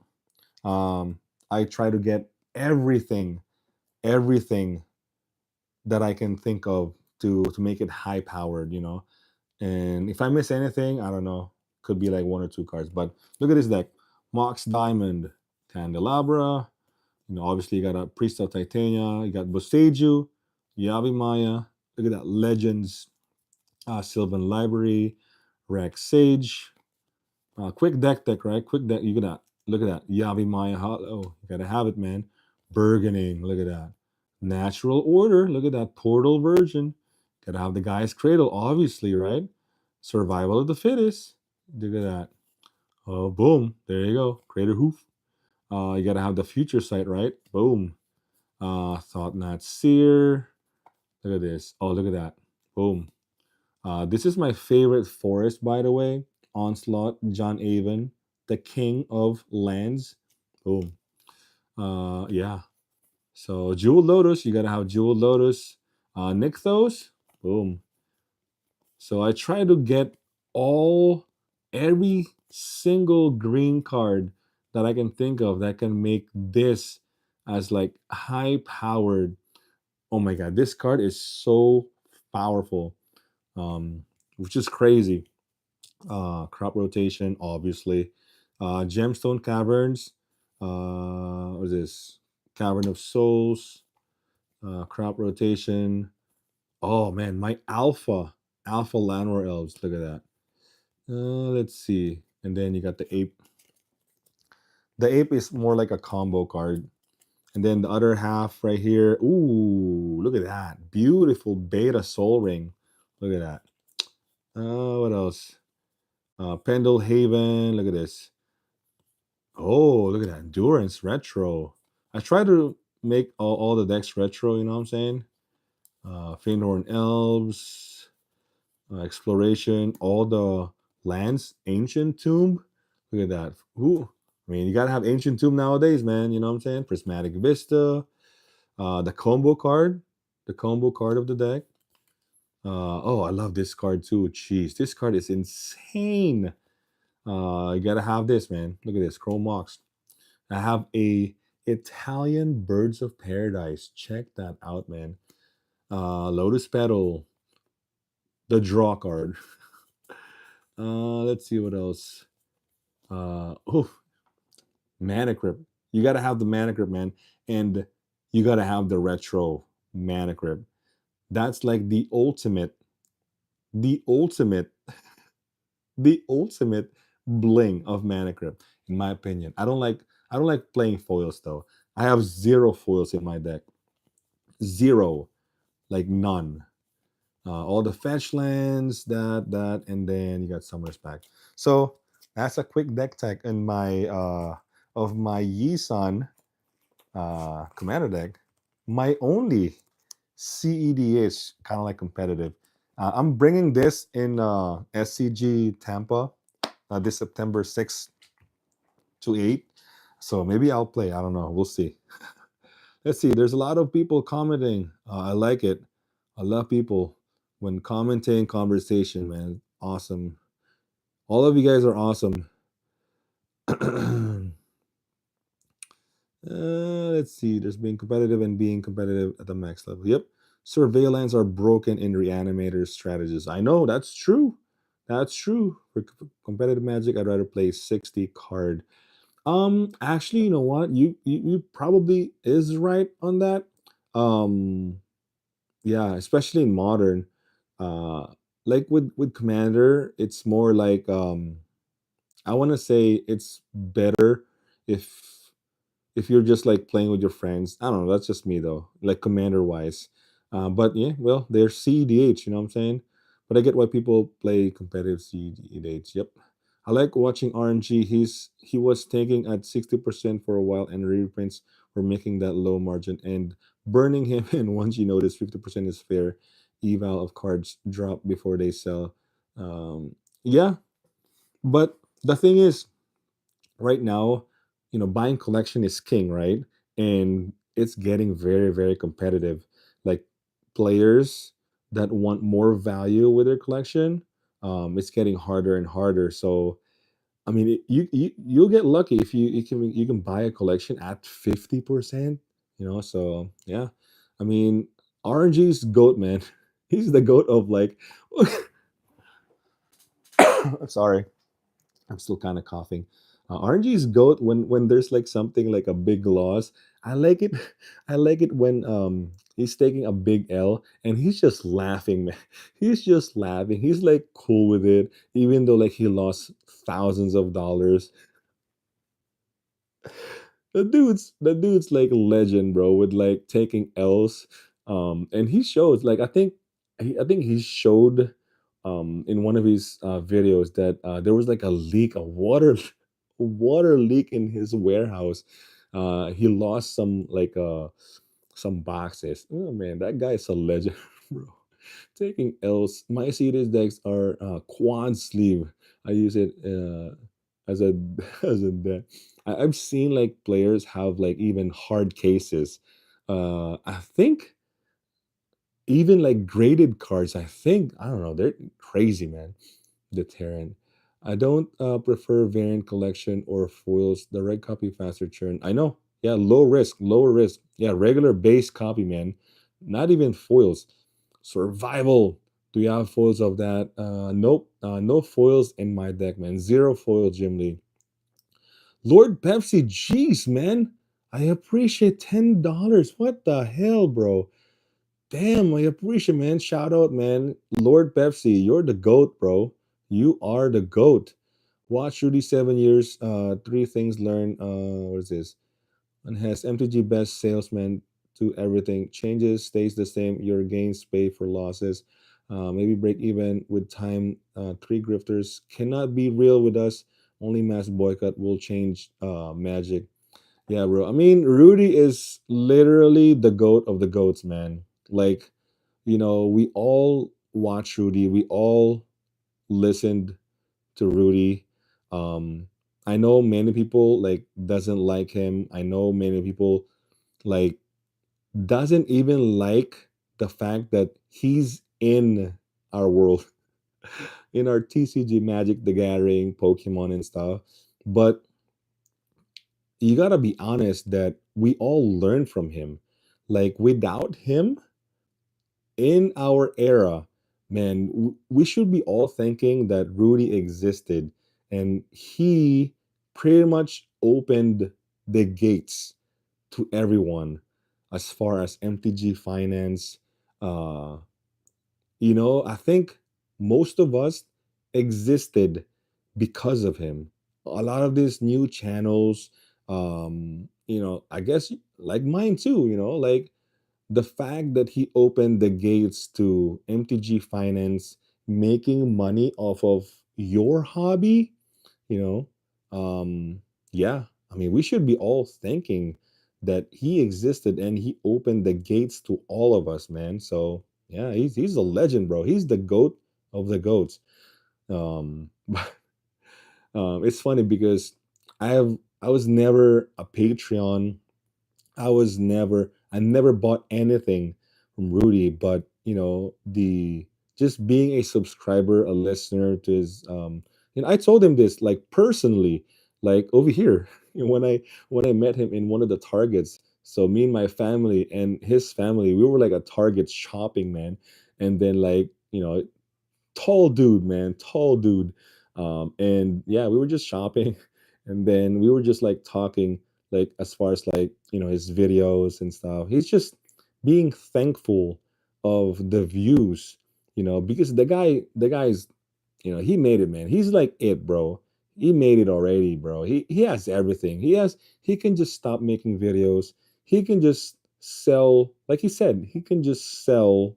I try to get everything that I can think of to make it high powered. And if I miss anything, I don't know. Could be like one or two cards. But look at this deck: Mox Diamond, Candelabra. Obviously you got a Priest of Titania. You got Boseiju, Yavi Maya. Look at that, Legends, Sylvan Library, Rex Sage. Quick deck, right? Quick deck. You gotta look at that. Yavi Maya. Oh, you gotta have it, man. Burgeoning. Look at that. Natural Order. Look at that. Portal version. Gotta have the guy's cradle, obviously, right? Survival of the fittest. Look at that. Oh, boom. There you go. Crater Hoof. You gotta have the future sight, right? Boom. Thought not seer. Look at this. Oh, look at that. Boom. This is my favorite forest, by the way. Onslaught, John Avon, the king of lands. Boom. Yeah. So Jewel Lotus, you gotta have Jewel Lotus. Nykthos, boom. So I try to get every single green card that I can think of that can make this as like high powered. Oh my god, this card is so powerful, which is crazy. Crop rotation, obviously. Gemstone Caverns. What is this? Cavern of Souls. Crop rotation. Oh man, my alpha Lanor elves. Look at that. Let's see. And then you got the ape. The ape is more like a combo card. And then the other half right here. Ooh, look at that. Beautiful beta soul ring. Look at that. What else? Pendle Haven. Look at this. Oh, look at that. Endurance retro. I try to make all the decks retro, you know what I'm saying? Feinhorn Elves, Exploration, all the lands, Ancient Tomb. Look at that. Ooh. I mean, you gotta have Ancient Tomb nowadays, man. You know what I'm saying? Prismatic Vista, the combo card of the deck. Oh, I love this card too. Jeez, this card is insane. You gotta have this, man. Look at this, Chrome Mox. I have a Italian Birds of Paradise. Check that out, man. Lotus Petal, the draw card. Let's see what else. Oh, Mana Crypt. You gotta have the Mana Crypt, man, and you gotta have the retro Mana Crypt. That's like the ultimate, the ultimate bling of Mana Crypt, in my opinion. I don't like playing foils though. I have zero foils in my deck. Zero, like none. All the fetch lands, and then you got Summer's back. So that's a quick deck tech in my of my Yisan commander deck. My only CEDH kind of like competitive. I'm bringing this in SCG Tampa this September 6th to 8. So maybe I'll play. I don't know. We'll see. Let's see. There's a lot of people commenting. I like it. I love people when commenting conversation, man. Awesome. All of you guys are awesome. Let's see. There's being competitive and being competitive at the max level. Yep. Surveillance are broken in reanimator strategies. I know that's true. That's true. For competitive magic, I'd rather play 60 card. Actually, you know what? You probably is right on that. Um, yeah, especially in modern. Uh, like with Commander, it's more like I want to say it's better if you're just like playing with your friends. I don't know. That's just me though. Like Commander wise. But yeah, well, they're CDH. You know what I'm saying? But I get why people play competitive CDH. Yep. I like watching RNG. He was taking at 60% for a while, and reprints were making that low margin and burning him. And once you notice 50% is fair, eval of cards drop before they sell. Yeah, but the thing is, right now, buying collection is king, right? And it's getting very, very competitive. Like players that want more value with their collection, it's getting harder and harder. So, I mean, you'll get lucky if you can buy a collection at 50%. So yeah, I mean, RNG's goat, man. He's the goat of like. Sorry, I'm still kind of coughing. RNG's goat when there's like something like a big loss. I like it. I like it when he's taking a big L and he's just laughing, man. He's just laughing. He's like cool with it, even though like he lost thousands of dollars. The dude's like a legend, bro, with like taking L's. And he shows like I think he showed in one of his videos that there was like a leak, a water water leak in his warehouse. He lost some like some boxes. Oh man, that guy is a legend, bro. Taking L's. My series decks are quad sleeve. I use it as a as a deck. I've seen like players have like even hard cases. I think even like graded cards. I think I don't know. They're crazy, man. The Terran. I don't prefer variant collection or foils. The red copy faster churn. I know. Yeah, low risk, lower risk. Yeah, regular base copy, man. Not even foils. Survival. Do you have foils of that? Nope. No foils in my deck, man. Zero foils, Jim Lee. Lord Pepsi, jeez, man. I appreciate $10. What the hell, bro? Damn, I appreciate, man. Shout out, man. Lord Pepsi, you're the GOAT, bro. You are the GOAT. Watch Rudy 7 years. Three things learned. What is this? And has MTG best salesman to everything. Changes, stays the same. Your gains pay for losses. Maybe break even with time. Three grifters cannot be real with us. Only mass boycott will change magic. Yeah, bro. I mean, Rudy is literally the goat of the goats, man. Like, we all watch Rudy. We all listened to Rudy. Um, I know many people like doesn't like him. I know many people like doesn't even like the fact that he's in our world, in our TCG Magic the Gathering, Pokemon and stuff. But you gotta be honest that we all learn from him. Like without him in our era, man, we should be all thinking that Rudy existed and he pretty much opened the gates to everyone as far as MTG finance. Uh, I think most of us existed because of him. A lot of these new channels, I guess like mine too, like the fact that he opened the gates to MTG finance, making money off of your hobby, you know, yeah, I mean, we should be all thanking that he existed and he opened the gates to all of us, man. So yeah, he's a legend, bro. He's the goat of the goats. But it's funny because I was never a Patreon. I never bought anything from Rudy, but the just being a subscriber, a listener to his, I told him this like personally, like over here, when I met him in one of the Targets. So me and my family and his family, we were like a Target shopping, man. And then like, tall dude, man, tall dude. And yeah, we were just shopping, and then we were just like talking, like as far as like his videos and stuff. He's just being thankful of the views, because the guy's, he made it, man. He's like it, bro. He made it already, bro. He has everything. He can just stop making videos. He can just sell, like he said, he can just sell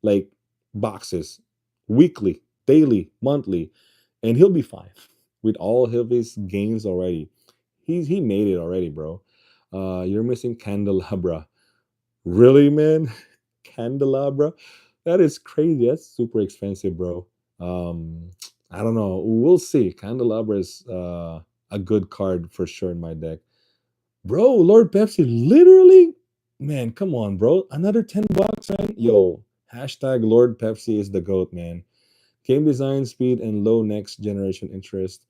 like boxes weekly, daily, monthly, and he'll be fine with all of his gains already. He made it already, bro. You're missing candelabra. Really, man? Candelabra? That is crazy. That's super expensive, bro. Um, I don't know. We'll see. Candelabra is a good card for sure in my deck. Bro, Lord Pepsi, literally? Man, come on, bro. Another $10, man. Yo, hashtag Lord Pepsi is the GOAT, man. Game design, speed, and low next generation interest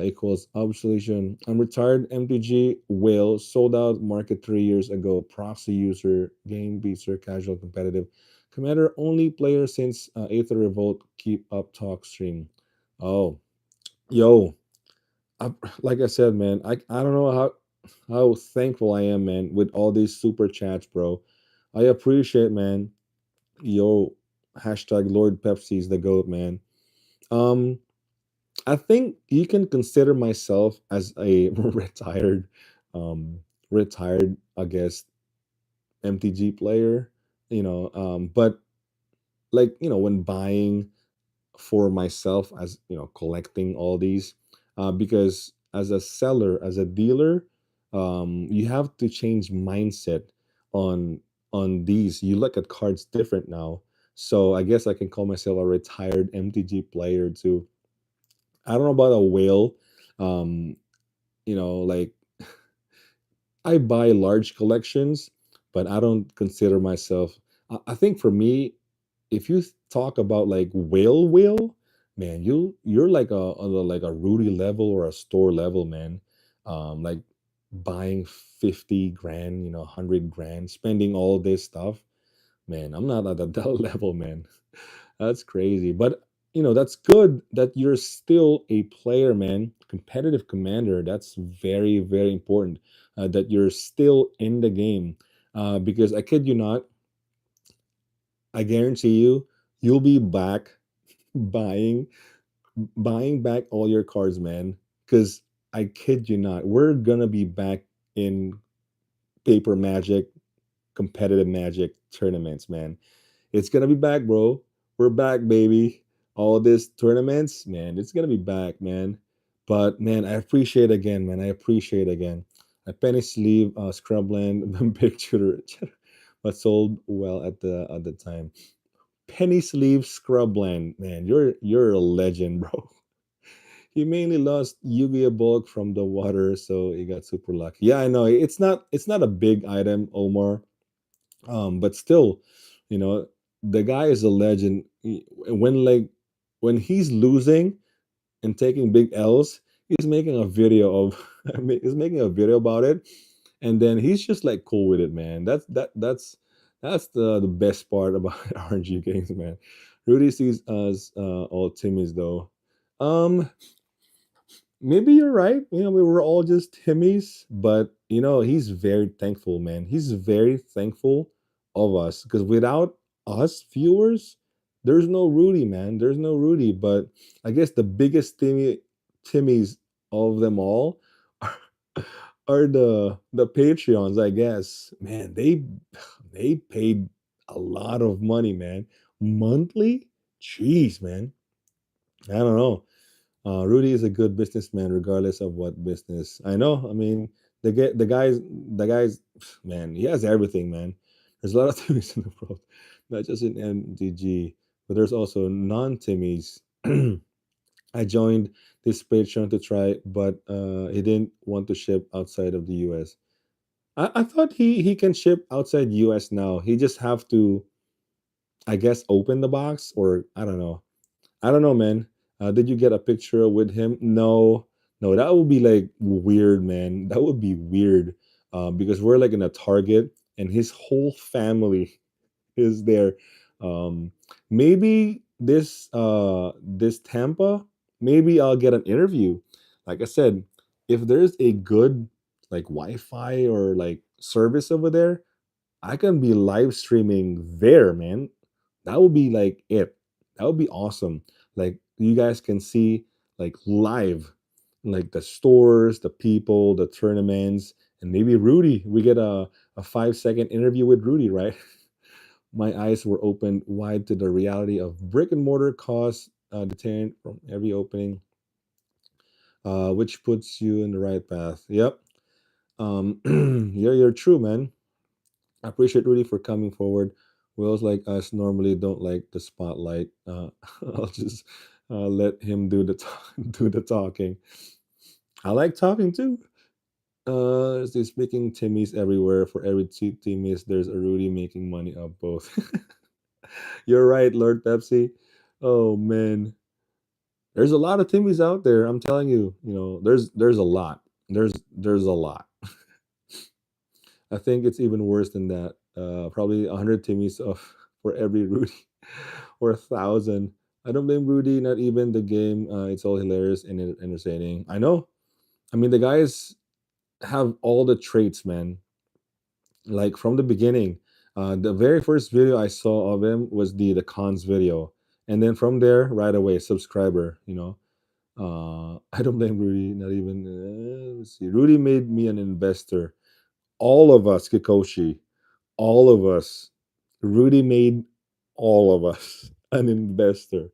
equals obsolescence. I'm retired MTG whale, sold out market 3 years ago. Proxy user, game beater, casual, competitive. Commander only player since Aether Revolt. Keep up talk stream. Oh, yo, I, like I said, man, I don't know how thankful I am, man, with all these super chats, bro. I appreciate, man. Yo, hashtag Lord Pepsi's the goat, man. Um, I think you can consider myself as a um, I guess, MTG player. But like when buying for myself as collecting all these because as a seller, as a dealer, you have to change mindset. on these. You look at cards different now. So I guess I can call myself a retired MTG player too. I don't know about a whale. Um, like I buy large collections, but I don't consider myself. I think for me, if you talk about like whale, man, you're like like a Rudy level or a store level, man. Like buying 50 grand, 100 grand, spending all this stuff, man. I'm not at that level, man. That's crazy. But that's good that you're still a player, man. Competitive commander. That's very, very important. That you're still in the game. Because I kid you not, I guarantee you, you'll be back buying back all your cards, man. Because I kid you not, we're gonna be back in paper magic, competitive magic tournaments, man. It's gonna be back, bro. We're back, baby. All this tournaments, man, it's gonna be back, man. But man, I appreciate again, man. I appreciate again. A penny sleeve, scrubland, big shooter, but sold well at the time. Penny sleeve scrubland, man. You're a legend, bro. He mainly lost Yu-Gi-Oh! Bulk from the water, so he got super lucky. Yeah, I know. It's not a big item, Omar. But still, you know, the guy is a legend. When he's losing and taking big L's, he's making a video of he's making a video about it, and then he's just like cool with it, man. That's the best part about RNG games, man. Rudy sees us all Timmys though. Um, Maybe you're right. We were all just Timmys, but he's very thankful, man. He's very thankful of us because without us viewers, there's no Rudy, man. There's no Rudy. But I guess the biggest Timmys of them all are, are the Patreons. I guess, man. They paid a lot of money, man. Monthly, jeez, man. I don't know. Rudy is a good businessman, regardless of what business. I know. I mean, the guys, man, he has everything, man. There's a lot of Timmys in the world, not just in MDG, but there's also non-Timmys. I joined this Patreon to try, but he didn't want to ship outside of the US. I thought he can ship outside US now. He just have to, I guess, open the box, or I don't know. I don't know, man. Did you get a picture with him? No, no, that would be like weird, man. That would be weird because we're like in a Target and his whole family is there. Um, Maybe this Tampa, maybe I'll get an interview. Like I said, if there's a good like Wi-Fi or like service over there, I can be live streaming there, man. That would be like it. That would be awesome. Like you guys can see like live, like the stores, the people, the tournaments, and maybe Rudy. We get a 5 second interview with Rudy, right? My eyes were opened wide to the reality of brick and mortar costs deterrent from every opening, which puts you in the right path. Yep. You're true, man. I appreciate Rudy for coming forward. Whales like us normally don't like the spotlight. I'll just let him do do the talking. I like talking too. So speaking Timmy's everywhere. For every two Timmy's, there's a Rudy making money of both. You're right, Lord Pepsi. Oh man, there's a lot of Timmys out there. I'm telling you. There's a lot. There's a lot. I think it's even worse than that. Probably 100 Timmys of for every Rudy, or 1,000. I don't blame Rudy. Not even the game. It's all hilarious and entertaining. I know. I mean, the guys have all the traits, man. Like from the beginning, the very first video I saw of him was the cons video, and then from there, right away, subscriber. I don't blame Rudy. Not even. Let's see. Rudy made me an investor. All of us, Kikoshi, all of us. Rudy made all of us an investor.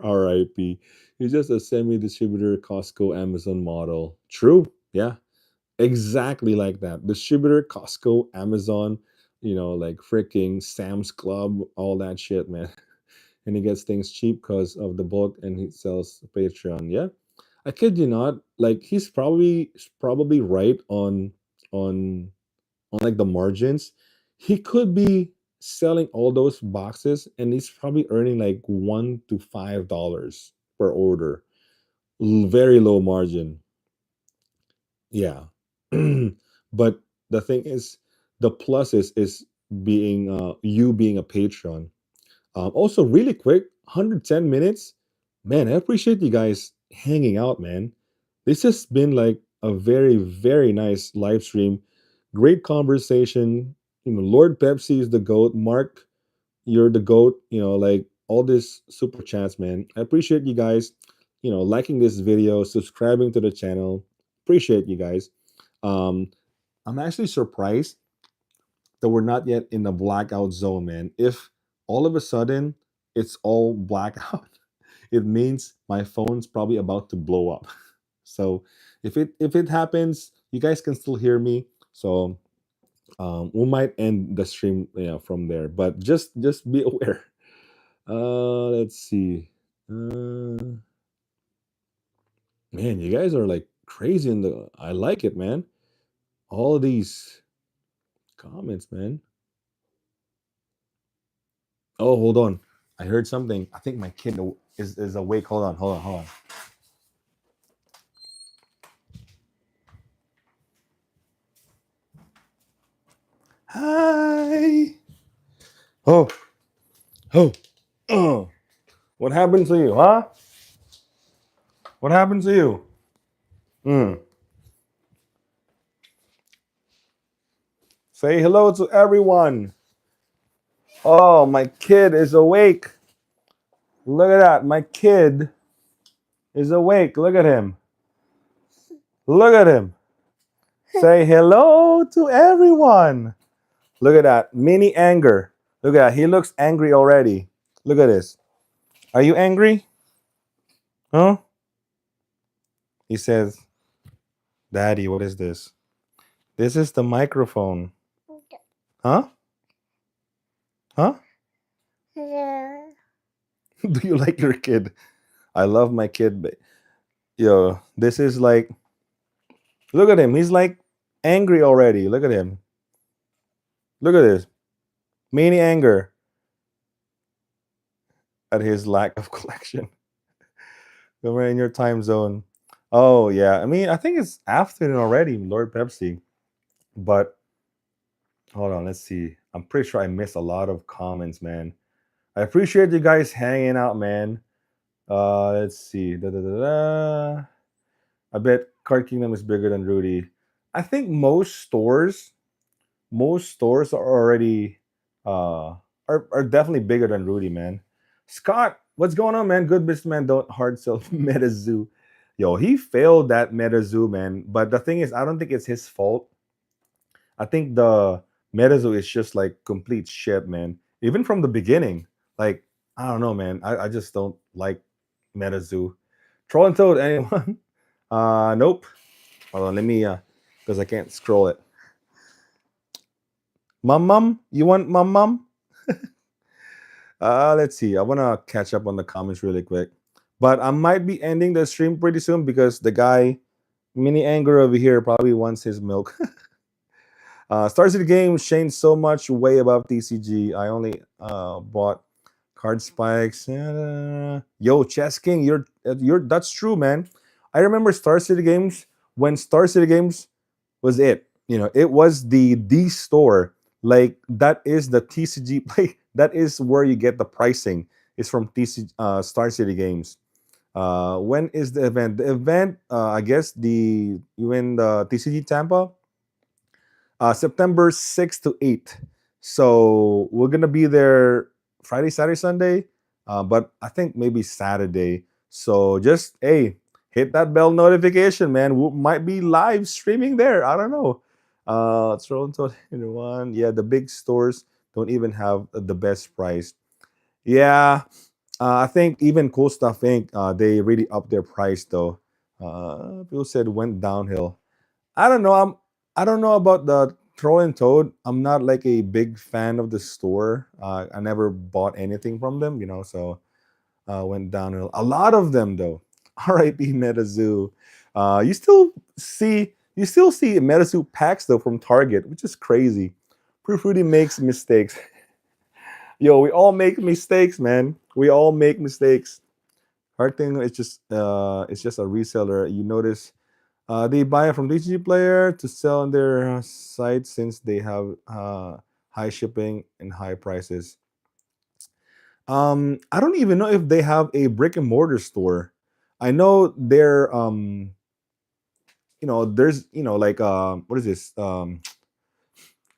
RIP. He's just a semi distributor, Costco, Amazon model. True. Yeah. exactly like that. Distributor, Costco, Amazon, like freaking Sam's Club, all that shit, man. And he gets things cheap because of the bulk, and he sells Patreon. Yeah, I kid you not. Like he's probably right on like the margins. He could be selling all those boxes, and he's probably earning like $1 to $5 per order. Very low margin. Yeah. But the thing is, the plus is being you being a patron. Also, really quick, 110 minutes. Man, I appreciate you guys hanging out, man. This has been like a very, very nice live stream. Great conversation. Lord Pepsi is the GOAT. Mark, you're the GOAT. Like all this super chats, man. I appreciate you guys, liking this video, subscribing to the channel. Appreciate you guys. Um, I'm actually surprised that we're not yet in the blackout zone, man. If all of a sudden it's all blackout, it means my phone's probably about to blow up. So if it happens, you guys can still hear me. So we might end the stream, from there. But just be aware. Let's see. Man, you guys are like crazy in the. I like it, man. All of these comments, man. Oh, hold on. I heard something. I think my kid is awake. Hold on. Hi. Oh, oh, oh. What happened to you, huh? What happened to you? Hmm. Say hello to everyone. Oh, my kid is awake. Look at that. My kid is awake. Look at him. Look at him. Say hello to everyone. Look at that. Mini anger. Look at that. He looks angry already. Look at this. Are you angry? Huh? He says, Daddy, what is this? This is the microphone. Huh? Huh? Do you like your kid? I love my kid, but yo, this is like, look at him. He's like angry already. Look at him. Look at this. Mini anger at his lack of collection. We're in your time zone. Oh yeah. I mean, I think it's afternoon already, Lord Pepsi. But hold on, let's see. I'm pretty sure I missed a lot of comments, man. I appreciate you guys hanging out, man. Let's see. Da, da, da, da. I bet Card Kingdom is bigger than Rudy. I think most stores are already are definitely bigger than Rudy, man. Scott, what's going on, man? Good businessman, don't hard sell MetaZoo. Yo, he failed that MetaZoo, man. But the thing is, I don't think it's his fault. I think the MetaZoo is just like complete shit, man. Even from the beginning. Like, I don't know, man. I just don't like MetaZoo. Troll and Toad, anyone? Nope. Hold on, let me because I can't scroll it. Mum, you want mum? Let's see. I want to catch up on the comments really quick, but I might be ending the stream pretty soon because the guy, Mini Anger over here, probably wants his milk. Star City Games changed so much way above TCG. I only bought card spikes. Yo, Chess King, you're that's true, man. I remember Star City Games when Star City Games was it. It was the store. Like that is the TCG play. That is where you get the pricing. It's from TCG Star City Games. When is the event? The event, I guess when the TCG Tampa, September 6th to 8th. So we're gonna be there Friday, Saturday, Sunday, but I think maybe Saturday. So just hit that bell notification, man. We might be live streaming there. I don't know. Toronto one. Yeah, the big stores don't even have the best price. Yeah, I think even Cool Stuff Inc. They really upped their price though. People said went downhill. I don't know. I don't know about the Troll and Toad. I'm not like a big fan of the store. I never bought anything from them, so went downhill. A lot of them though. R.I.P. MetaZoo. You still see MetaZoo packs though from Target, which is crazy. Proof Rudy makes mistakes. Yo, we all make mistakes, man. We all make mistakes. Hard thing is it's just a reseller. You notice they buy it from Tcgplayer to sell on their site since they have high shipping and high prices. I don't even know if they have a brick and mortar store. I know there's like what is this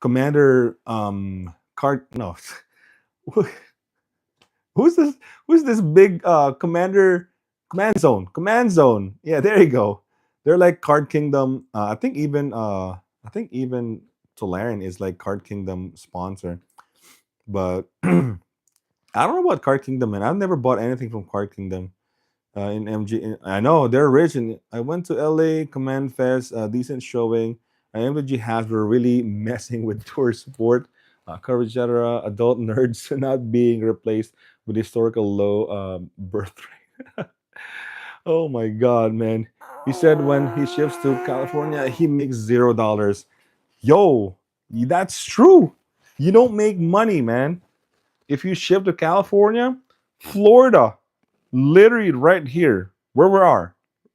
Commander card no who's this who's this big Commander Command Zone. Yeah, there you go. They're like Card Kingdom. I think even Tolarian is like Card Kingdom sponsor. But I don't know about Card Kingdom, man. I've never bought anything from Card Kingdom. In MG. I know they're rich, and I went to LA Command Fest, decent showing. MG has were really messing with tour support, coverage, etc. Adult nerds not being replaced with historical low birth rate. Oh my god, man! He said when he shifts to California, he makes $0. Yo, that's true. You don't make money, man. If you shift to California, Florida, literally right here, where we are,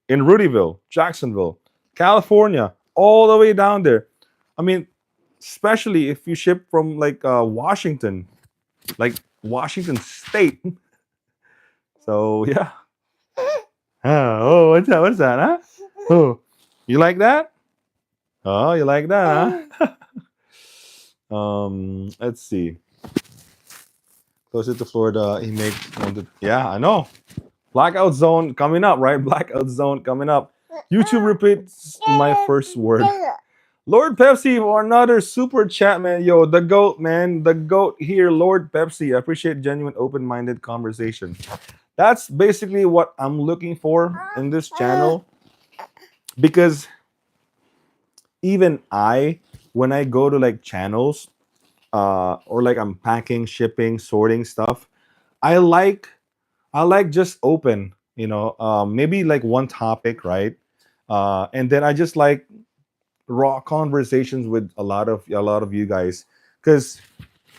in Rudyville, Jacksonville, California, all the way down there. I mean, especially if you ship from like Washington, like Washington State. So yeah. Oh, what's that? What's that? Huh? Oh, you like that? Oh, you like that? Huh? Let's see. Closer to Florida, he makes yeah, I know. Blackout zone coming up, right? Blackout zone coming up. YouTube repeats my first word. Lord Pepsi for another super chat, man. Yo, the GOAT, man. The GOAT here, Lord Pepsi. I appreciate genuine, open minded conversation. That's basically what I'm looking for in this channel. Because even when I go to like channels, or like I'm packing, shipping, sorting stuff, I like just open, maybe like one topic, right? And then I just like raw conversations with a lot of you guys, because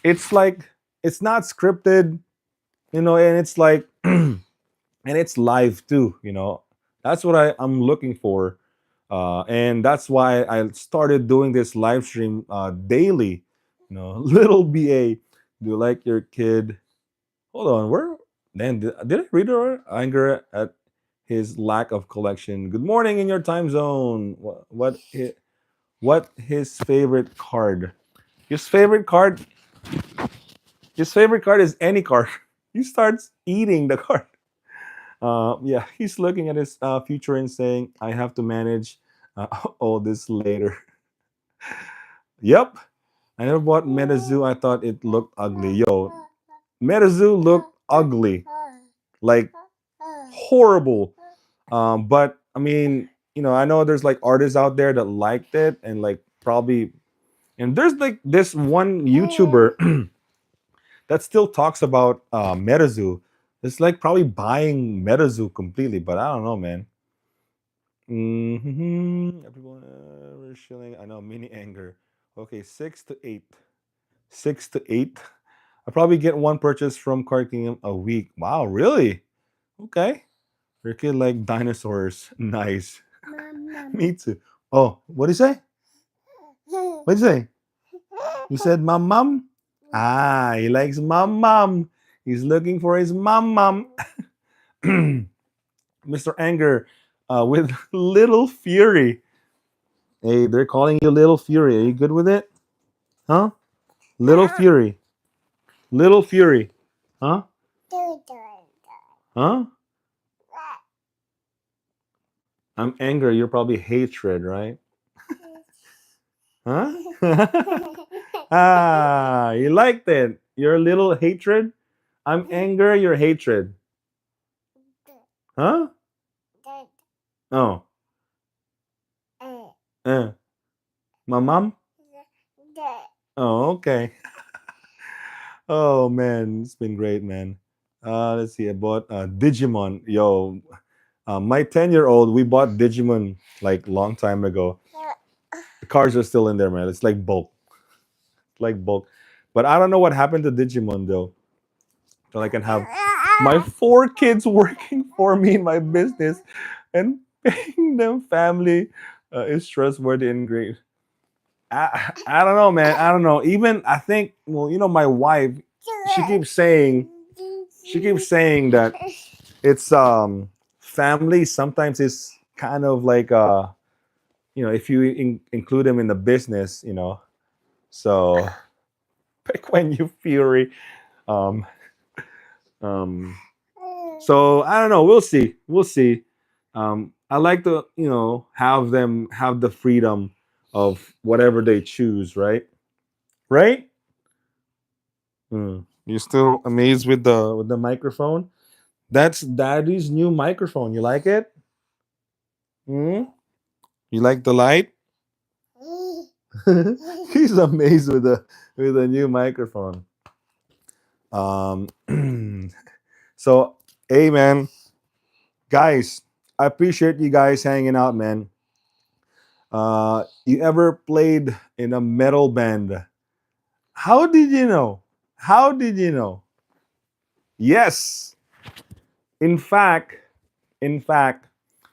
it's like it's not scripted, and it's like and it's live too. That's what I'm looking for, and that's why I started doing this live stream daily. Little BA, do you like your kid? Hold on, where? Man, did I read her anger at his lack of collection? Good morning in your time zone. What his favorite card? His favorite card. His favorite card is any card. He starts eating the card. Yeah, he's looking at his future and saying, "I have to manage all this later." Yep. I never bought MetaZoo. I thought it looked ugly. Yo, MetaZoo looked ugly, like horrible. But I mean, I know there's like artists out there that liked it and like probably, and there's like this one YouTuber that still talks about MetaZoo. It's like probably buying MetaZoo completely, but I don't know, man. Everyone is shilling. I know, mini anger. Okay, 6 to 8. 6 to 8. I probably get one purchase from Card Kingdom a week. Wow, really? Okay. Your kid like dinosaurs. Nice. Me too. Oh, what did you say? What did you say? You said mom? Ah, he likes mom. He's looking for his mom. Mr. Anger with Little Fury. Hey, they're calling you Little Fury. Are you good with it? Huh? Little Fury. Little Fury. Huh? Huh? I'm anger. You're probably hatred, right? Huh? Ah, you liked it. You're a little hatred. I'm anger. You're hatred. Huh? Oh. My mom? Oh, okay. Oh man, it's been great, man. Let's see. I bought Digimon. Yo, my 10-year-old, we bought Digimon like long time ago. The cards are still in there, man. It's like bulk. But I don't know what happened to Digimon though. So I can have my 4 kids working for me in my business and paying them family is trustworthy and great. I don't know, man. I don't know. Even I think, well, my wife, she keeps saying, that it's family sometimes is kind of like if you include them in the business, so pick when you fury. Um, um, so I don't know. We'll see. We'll see. I like to have them have the freedom of whatever they choose. Right. Right. You still amazed with the microphone? That's Daddy's new microphone. You like it? Hmm? You like the light? He's amazed with the new microphone. Um, so, hey man, guys, I appreciate you guys hanging out, man. You ever played in a metal band? How did you know? How did you know? Yes. In fact, in fact,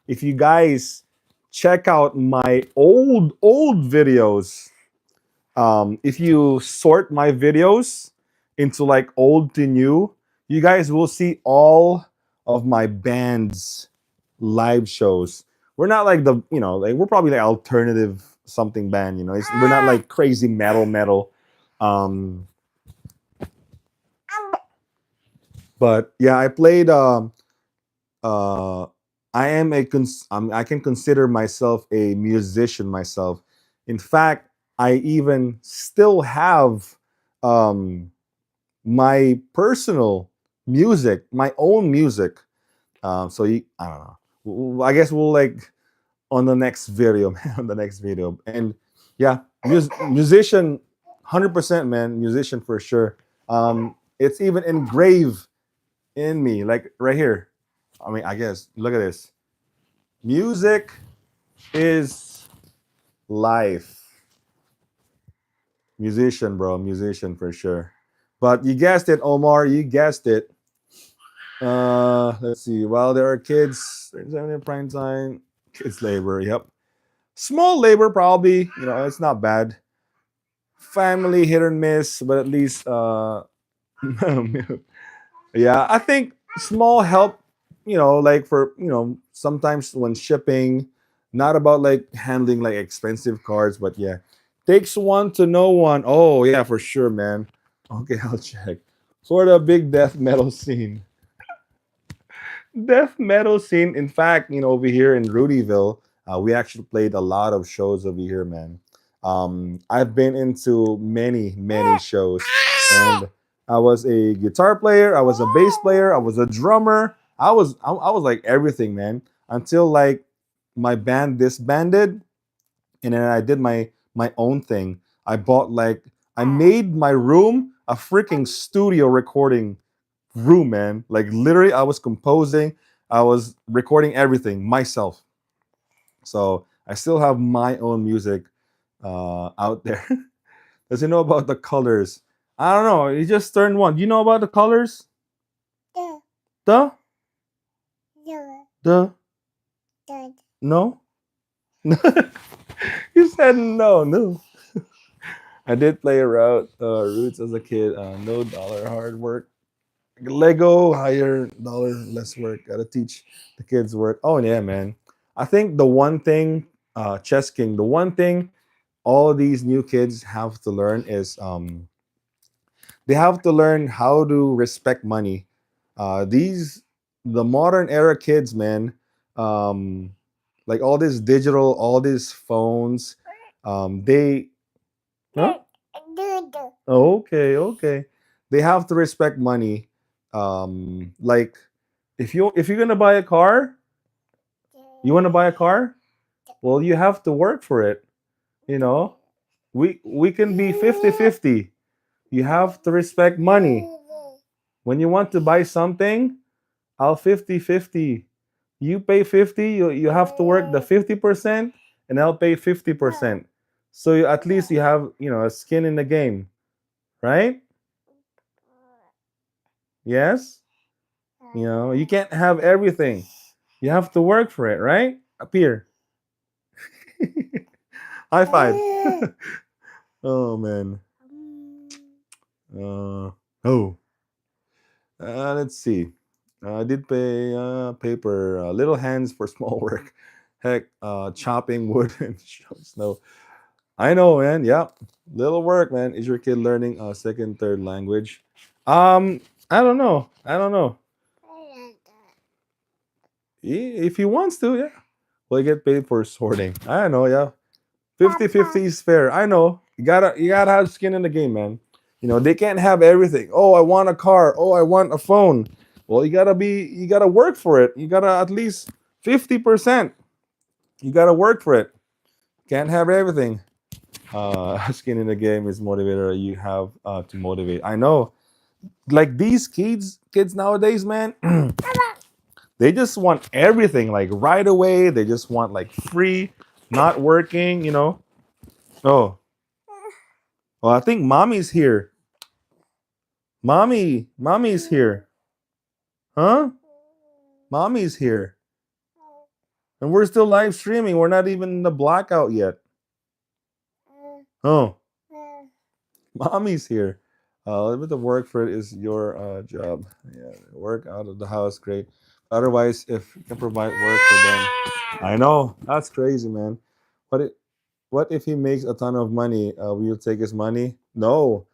if you guys check out my old videos, if you sort my videos into like old to new, you guys will see all of my band's live shows. We're not like like we're probably like alternative something band. We're not like crazy metal. Um, but yeah, I played. Uh, I can consider myself a musician myself. In fact, I even still have um, my personal music, my own music. I don't know. I guess we'll like on the next video, man. On the next video, and yeah, musician, 100%, man. Musician for sure. It's even engraved in me, like right here. I mean, I guess look at this. Music is life. Musician, bro. Musician for sure. But you guessed it, Omar. You guessed it. Let's see. While there are kids, there's only prime time. Kids labor. Yep. Small labor, probably. It's not bad. Family hit or miss, but at least yeah, I think small help, like for, sometimes when shipping, not about like handling like expensive cards, but yeah. Takes one to know one. Oh, yeah, for sure, man. Okay, I'll check. For the big death metal scene. Death metal scene. In fact, over here in Rudyville, we actually played a lot of shows over here, man. I've been into many shows, and I was a guitar player, I was a bass player, I was a drummer. I was like everything, man. Until like my band disbanded, and then I did my own thing. I made my room a freaking studio recording room, man. Like literally, I was composing, I was recording everything myself. So I still have my own music out there. Does he know about the colors? I don't know. He just turned one. Do you know about the colors? The the no. You said no. I did play around roots as a kid. No dollar hard work. Lego, higher dollar, less work. Gotta teach the kids work. Oh yeah, man. I think the one thing, Chess King, the one thing all these new kids have to learn is they have to learn how to respect money. These the modern era kids, man. Um, like all this digital, all these phones. They huh? Oh, okay. They have to respect money. Like if you're gonna buy a car, you want to buy a car. Well, you have to work for it. You know. We can be 50-50. You have to respect money. When you want to buy something, I'll 50-50. You pay 50, you have to work the 50%, and I'll pay 50%. So at least you have, a skin in the game, right? Yes? You can't have everything. You have to work for it, right? Up here. High five. Oh man. Oh. Let's see. I did pay paper, little hands for small work. Heck, chopping wood and snow. I know, man. Yep. Little work, man. Is your kid learning a second, third language? I don't know. I don't know. If he wants to, yeah. Well, he get paid for sorting. I know, yeah. 50-50 is fair. I know. You gotta have skin in the game, man. They can't have everything. Oh, I want a car. Oh, I want a phone. Well, you gotta work for it. You gotta at least 50%. You gotta work for it. Can't have everything. Skin in the game is motivator. You have to motivate. I know. Like these kids nowadays, man, they just want everything like right away. They just want like free, not working. Oh, well, I think mommy's here. Mommy's here. Huh? Mommy's here. And we're still live streaming. We're not even in the blackout yet. Oh, mommy's here. A little bit of work for it is your job. Yeah, work out of the house, great. Otherwise, if you can provide work for them, I know that's crazy, man. What if he makes a ton of money? Will you take his money? No.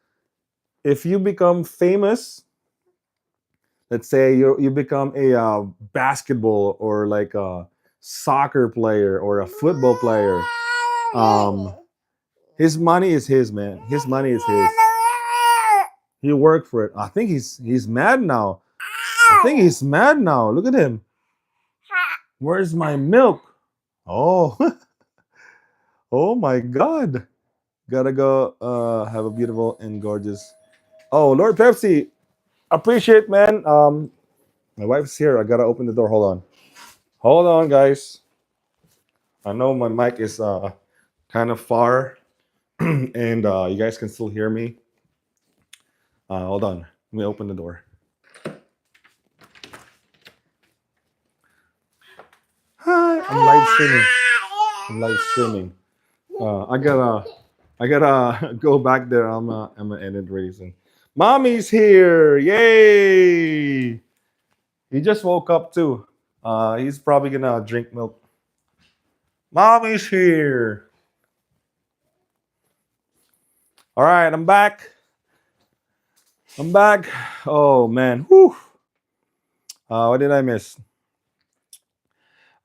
If you become famous, let's say you become a basketball or like a soccer player or a football player, um, his money is his, man. His money is his. He worked for it. I think he's mad now. I think he's mad now. Look at him. Where's my milk? Oh, oh my God. Gotta go have a beautiful and gorgeous. Oh, Lord Pepsi. Appreciate, man. My wife's here. I gotta open the door. Hold on. Hold on, guys. I know my mic is kind of far and you guys can still hear me. Hold on. Let me open the door. Hi, I'm live streaming. I'm live streaming. I gotta go back there. I'm gonna end it really soon. Mommy's here! Yay! He just woke up too. He's probably gonna drink milk. Mommy's here. All right, I'm back. I'm back. Oh man. Whew. What did I miss?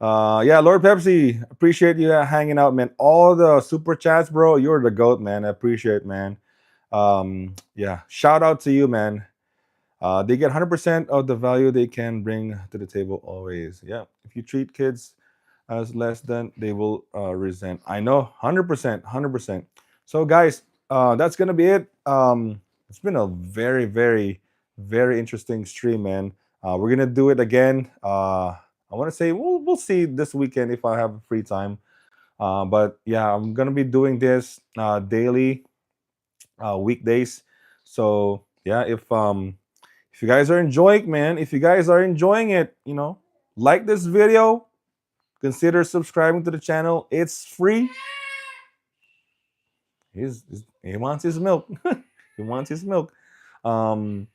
Yeah, Lord Pepsi, appreciate you hanging out, man. All the super chats, bro. You're the goat, man. I appreciate, man. Yeah, shout out to you, man. They get 100% of the value they can bring to the table always. Yeah, if you treat kids as less than, they will resent. I know, 100%, 100%. So, guys, that's gonna be it. It's been a very, very, very interesting stream, man. We're gonna do it again. I want to say we'll see this weekend if I have free time. But yeah, I'm gonna be doing this daily, weekdays. So yeah, if you guys are enjoying, man, if you guys are enjoying it, like this video, consider subscribing to the channel. It's free. He wants his milk. He wants his milk. Um,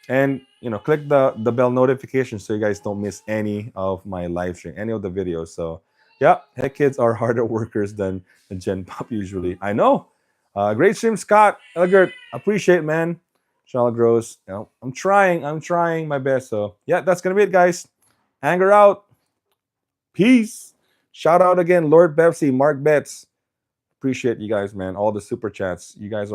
and click the bell notification so you guys don't miss any of my live stream, any of the videos. So yeah, heck, kids are harder workers than Gen Pop usually. I know. Great stream, Scott Elgert. Appreciate it, man. Charlotte Gross. I'm trying my best. So yeah, that's gonna be it, guys. Anger out. Peace. Shout out again, Lord Pepsi, Mark Betts. Appreciate you guys, man. All the super chats. You guys are